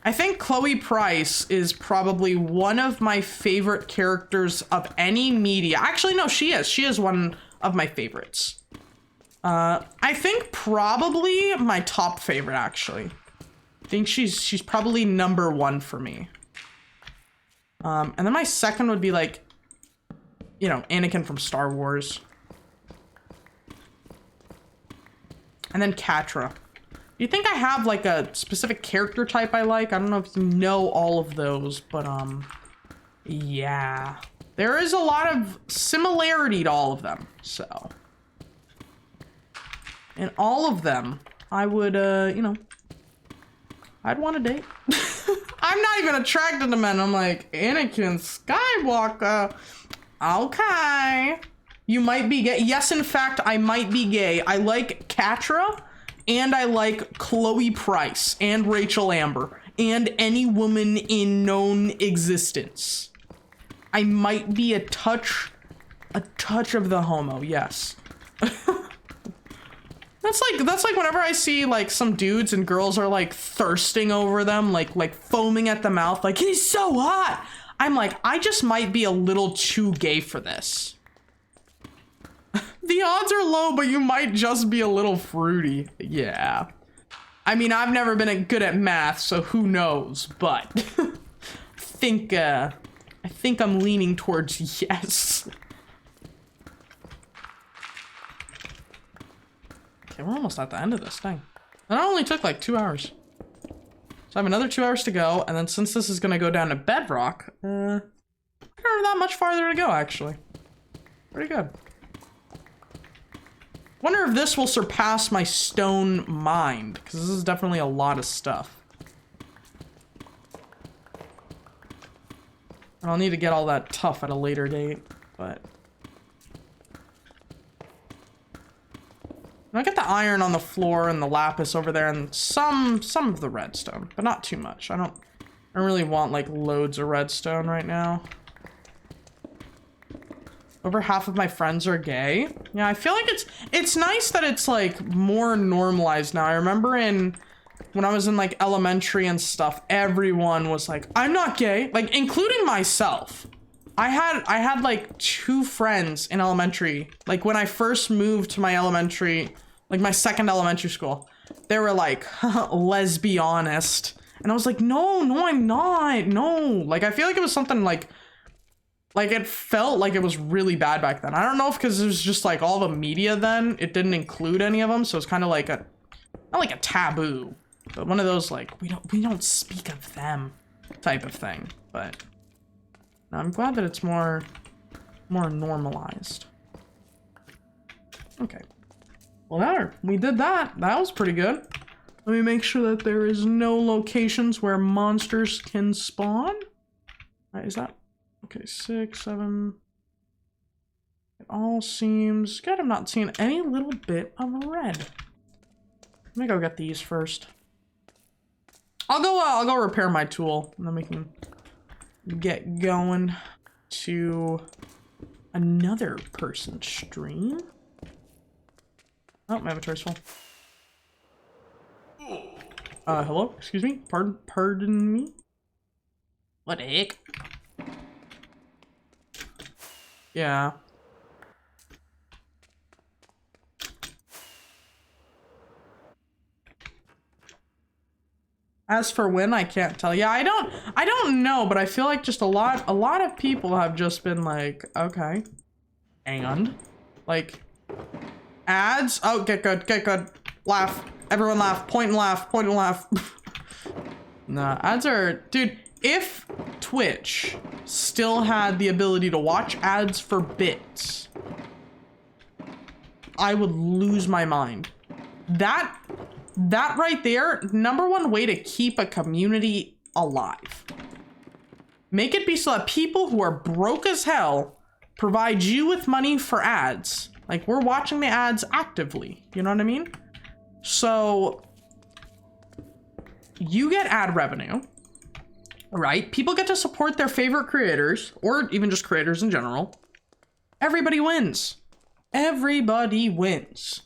I think Chloe Price is probably one of my favorite characters of any media. Actually, no, she is. She is one of my favorites. I think probably my top favorite, actually. I think she's probably #1 for me. And then my second would be like, you know, Anakin from Star Wars. And then Catra. Do you think I have like a specific character type I like? I don't know if you know all of those, but yeah. There is a lot of similarity to all of them, so. And all of them, I would, you know, I'd want to date. I'm not even attracted to men. I'm like, Anakin Skywalker. Okay. You might be gay. Yes, in fact, I might be gay. I like Catra, and I like Chloe Price, and Rachel Amber, and any woman in known existence. I might be a touch of the homo, yes. That's like whenever I see like some dudes and girls are like thirsting over them, like foaming at the mouth, like he's so hot. I'm like, I just might be a little too gay for this. The odds are low, but you might just be a little fruity. Yeah. I mean, I've never been good at math, so who knows, but I think I'm leaning towards yes. Okay, we're almost at the end of this thing. And it only took like 2 hours. So I have another 2 hours to go, and then since this is gonna go down to bedrock, I don't have that much farther to go, actually. Pretty good. Wonder if this will surpass my stone mind, because this is definitely a lot of stuff. And I'll need to get all that tough at a later date, but... I get the iron on the floor and the lapis over there and some of the redstone, but not too much. I don't really want like loads of redstone right now. Over half of my friends are gay. Yeah, I feel like it's nice that it's like more normalized now. I remember when I was in like elementary and stuff, everyone was like, I'm not gay, like including myself. I had like 2 friends in elementary. Like when I first moved to my elementary, like my second elementary school, they were like, let's be honest. And I was like, no, I'm not. No. Like, I feel like it was something like it felt like it was really bad back then. I don't know if because it was just like all the media then, it didn't include any of them. So it's kind of like not like a taboo, but one of those like, we don't speak of them type of thing. But I'm glad that it's more normalized. Okay. Well, there, we did that. That was pretty good. Let me make sure that there is no locations where monsters can spawn. Right, is that? Okay, 6, 7. It all seems good. I'm not seeing any little bit of red. Let me go get these first. I'll go repair my tool, and then we can get going to another person's stream. Oh, my inventory's full. Hello? Excuse me? Pardon me? What the heck? Yeah. As for when, I can't tell. Yeah, I don't know, but I feel like just a lot of people have just been like, okay. And like ads. Oh, get good. Laugh. Everyone laugh. Point and laugh. Nah, ads are, dude, if Twitch still had the ability to watch ads for bits, I would lose my mind. That right there, #1 way to keep a community alive. Make it be so that people who are broke as hell provide you with money for ads. Like, we're watching the ads actively, you know what I mean? So you get ad revenue, right? People get to support their favorite creators, or even just creators in general. Everybody wins. Everybody wins.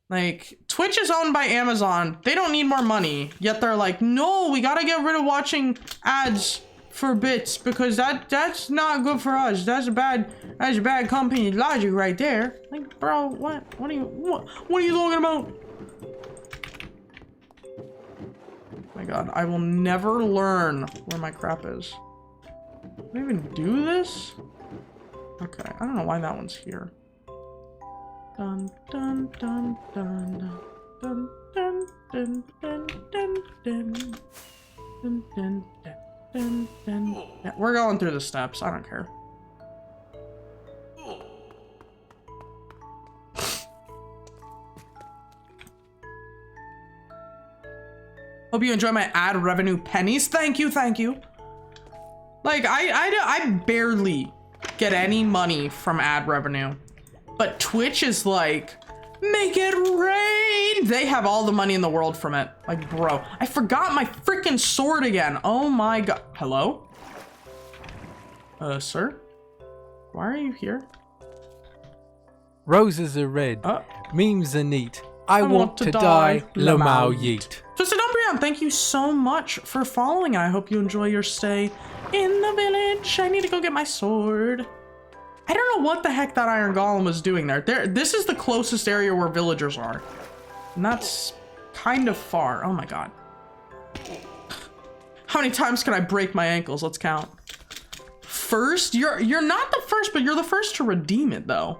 Like, Twitch is owned by Amazon. They don't need more money, yet they're like, no, we gotta get rid of watching ads for bits because that's not good for us. That's a bad company logic right there. Like, bro, what are you talking about? Oh my god, I will never learn where my crap is. Can I even do this? Okay, I don't know why that one's here. Dun dun dun dun dun dun dun dun dun dun dun dun dun dun. Yeah, we're going through the steps. I don't care. Hope you enjoy my ad revenue pennies. Thank you. Like, I barely get any money from ad revenue. But Twitch is like, make it rain. They have all the money in the world from it. Like, bro, I forgot my freaking sword again. Oh my god. Hello? Sir? Why are you here? Roses are red. Memes are neat. I want to die. Lamau yeet. Twisted Umbreon, thank you so much for following. I hope you enjoy your stay in the village. I need to go get my sword. I don't know what the heck that iron golem was doing there. This is the closest area where villagers are. And that's kind of far. Oh my god. How many times can I break my ankles? Let's count. First? You're not the first, but you're the first to redeem it though.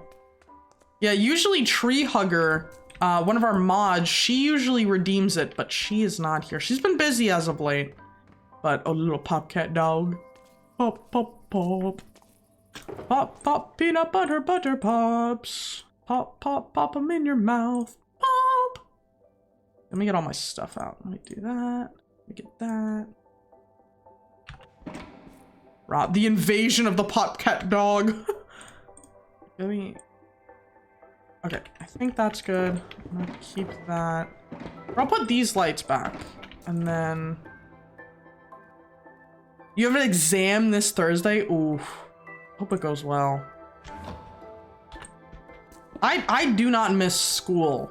Yeah, usually Treehugger, one of our mods, she usually redeems it, but she is not here. She's been busy as of late. But a little popcat dog. Pop, pop, pop. Pop, pop, peanut butter, butter pops. Pop, pop, pop them in your mouth. Pop. Let me get all my stuff out. Let me do that. Let me get that. Right, the invasion of the popcat dog. Let me... Okay, I think that's good. I'm gonna keep that. I'll put these lights back. And then... You have an exam this Thursday? Ooh. Hope it goes well. I do not miss school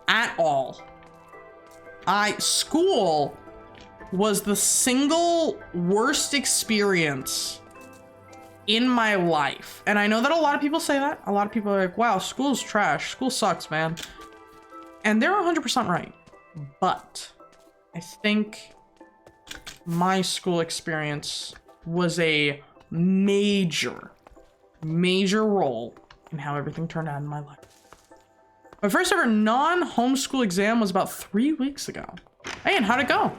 at all. School was the single worst experience in my life. And I know that a lot of people say that. A lot of people are like, wow, school's trash. School sucks, man. And they're 100% right. But I think my school experience was a major role in how everything turned out in my life. My first ever non-homeschool exam was about 3 weeks ago. Hey, and how'd it go?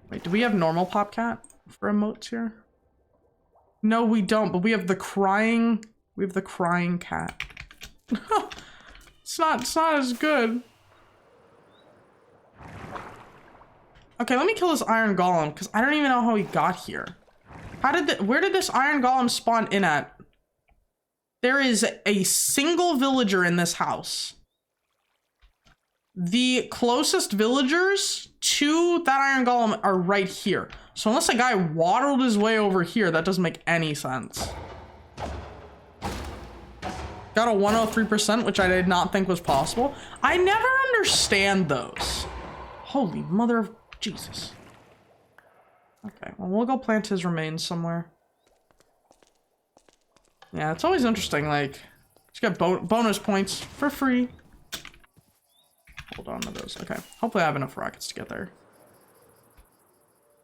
Wait, do we have normal Popcat for emotes here? No, we don't, but we have the crying cat. It's not as good. Okay, let me kill this iron golem because I don't even know how he got here. Where did this iron golem spawn in at? There is a single villager in this house. The closest villagers to that iron golem are right here. So unless a guy waddled his way over here, that doesn't make any sense. Got a 103%, which I did not think was possible. I never understand those. Holy mother of Jesus. Okay, well, we'll go plant his remains somewhere. Yeah, it's always interesting, like, just got bonus points for free. Hold on to those. Okay, hopefully I have enough rockets to get there.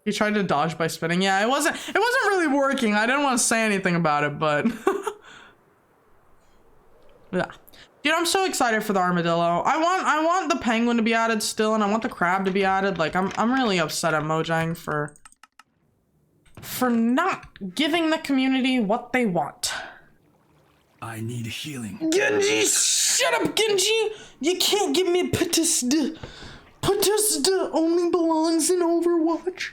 He tried to dodge by spinning. Yeah, it wasn't really working. I didn't want to say anything about it, but yeah. Dude, I'm so excited for the armadillo. I want the penguin to be added still, and I want the crab to be added. Like, I'm really upset at Mojang for not giving the community what they want. I need healing. Genji, shut up, Genji! You can't give me Patista. Patista only belongs in Overwatch.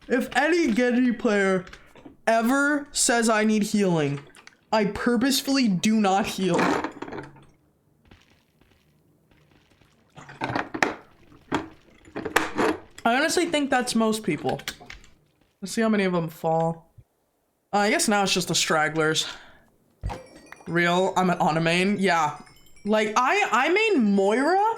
If any Genji player ever says I need healing, I purposefully do not heal. I honestly think that's most people. Let's see how many of them fall. I guess now it's just the stragglers. Real, I'm on a main. Yeah. Like, I main Moira,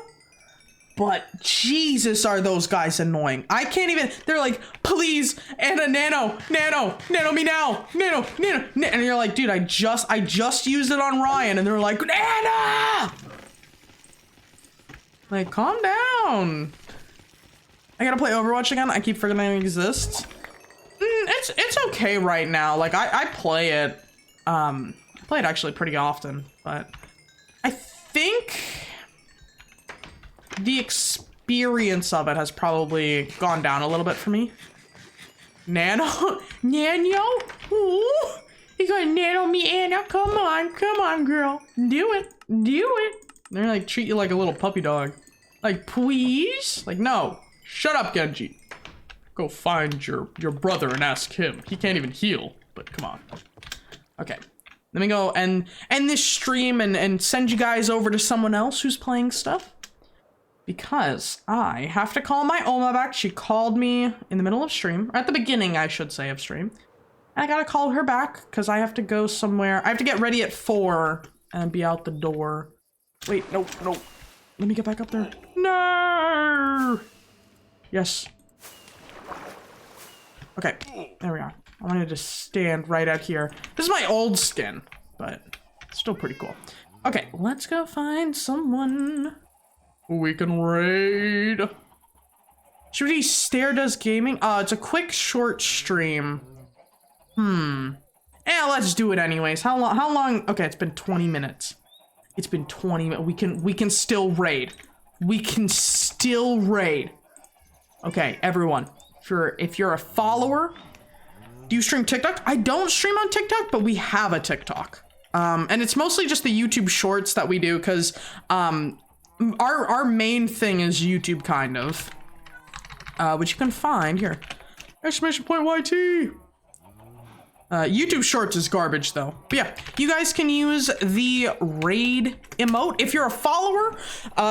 but Jesus are those guys annoying. I can't even, they're like, please, Anna, nano me now, nano. And you're like, dude, I just used it on Ryan, and they're like, Anna! Like, calm down. I gotta play Overwatch again. I keep forgetting it exists. It's okay right now. Like, I play it. I play it actually pretty often, but I think the experience of it has probably gone down a little bit for me. Nano? Ooh, you gonna nano me, Anna? Come on, girl. Do it. They're like, treat you like a little puppy dog. Like, please? Like, no. Shut up, Genji. Go find your brother and ask him. He can't even heal, but come on. Okay. Let me go and end this stream and send you guys over to someone else who's playing stuff. Because I have to call my Oma back. She called me in the middle of stream, or at the beginning, I should say, of stream. And I gotta call her back because I have to go somewhere. I have to get ready at 4 and be out the door. Wait, no. Let me get back up there. No! Yes. Okay, there we are. I wanted to stand right out here. This is my old skin, but still pretty cool. Okay, let's go find someone we can raid. Should we Stare Does Gaming? It's a quick short stream. Yeah, let's do it anyways. How long? Okay, it's been 20 minutes. It's been 20 minutes. We can still raid. We can still raid. Okay, everyone. If you're a follower, do you stream TikTok? I don't stream on TikTok, but we have a TikTok. And it's mostly just the YouTube shorts that we do because our main thing is YouTube, kind of. Which you can find here. Exclamation point YT. YouTube shorts is garbage though. But yeah, you guys can use the raid emote. If you're a follower,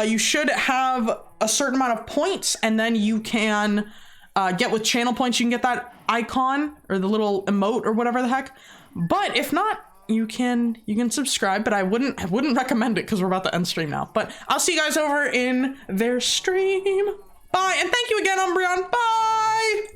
you should have a certain amount of points, and then you can get with channel points. You can get that icon or the little emote or whatever the heck. But if not, you can subscribe, but I wouldn't recommend it because we're about to end stream now. But I'll see you guys over in their stream. Bye, and thank you again, Umbreon. Bye.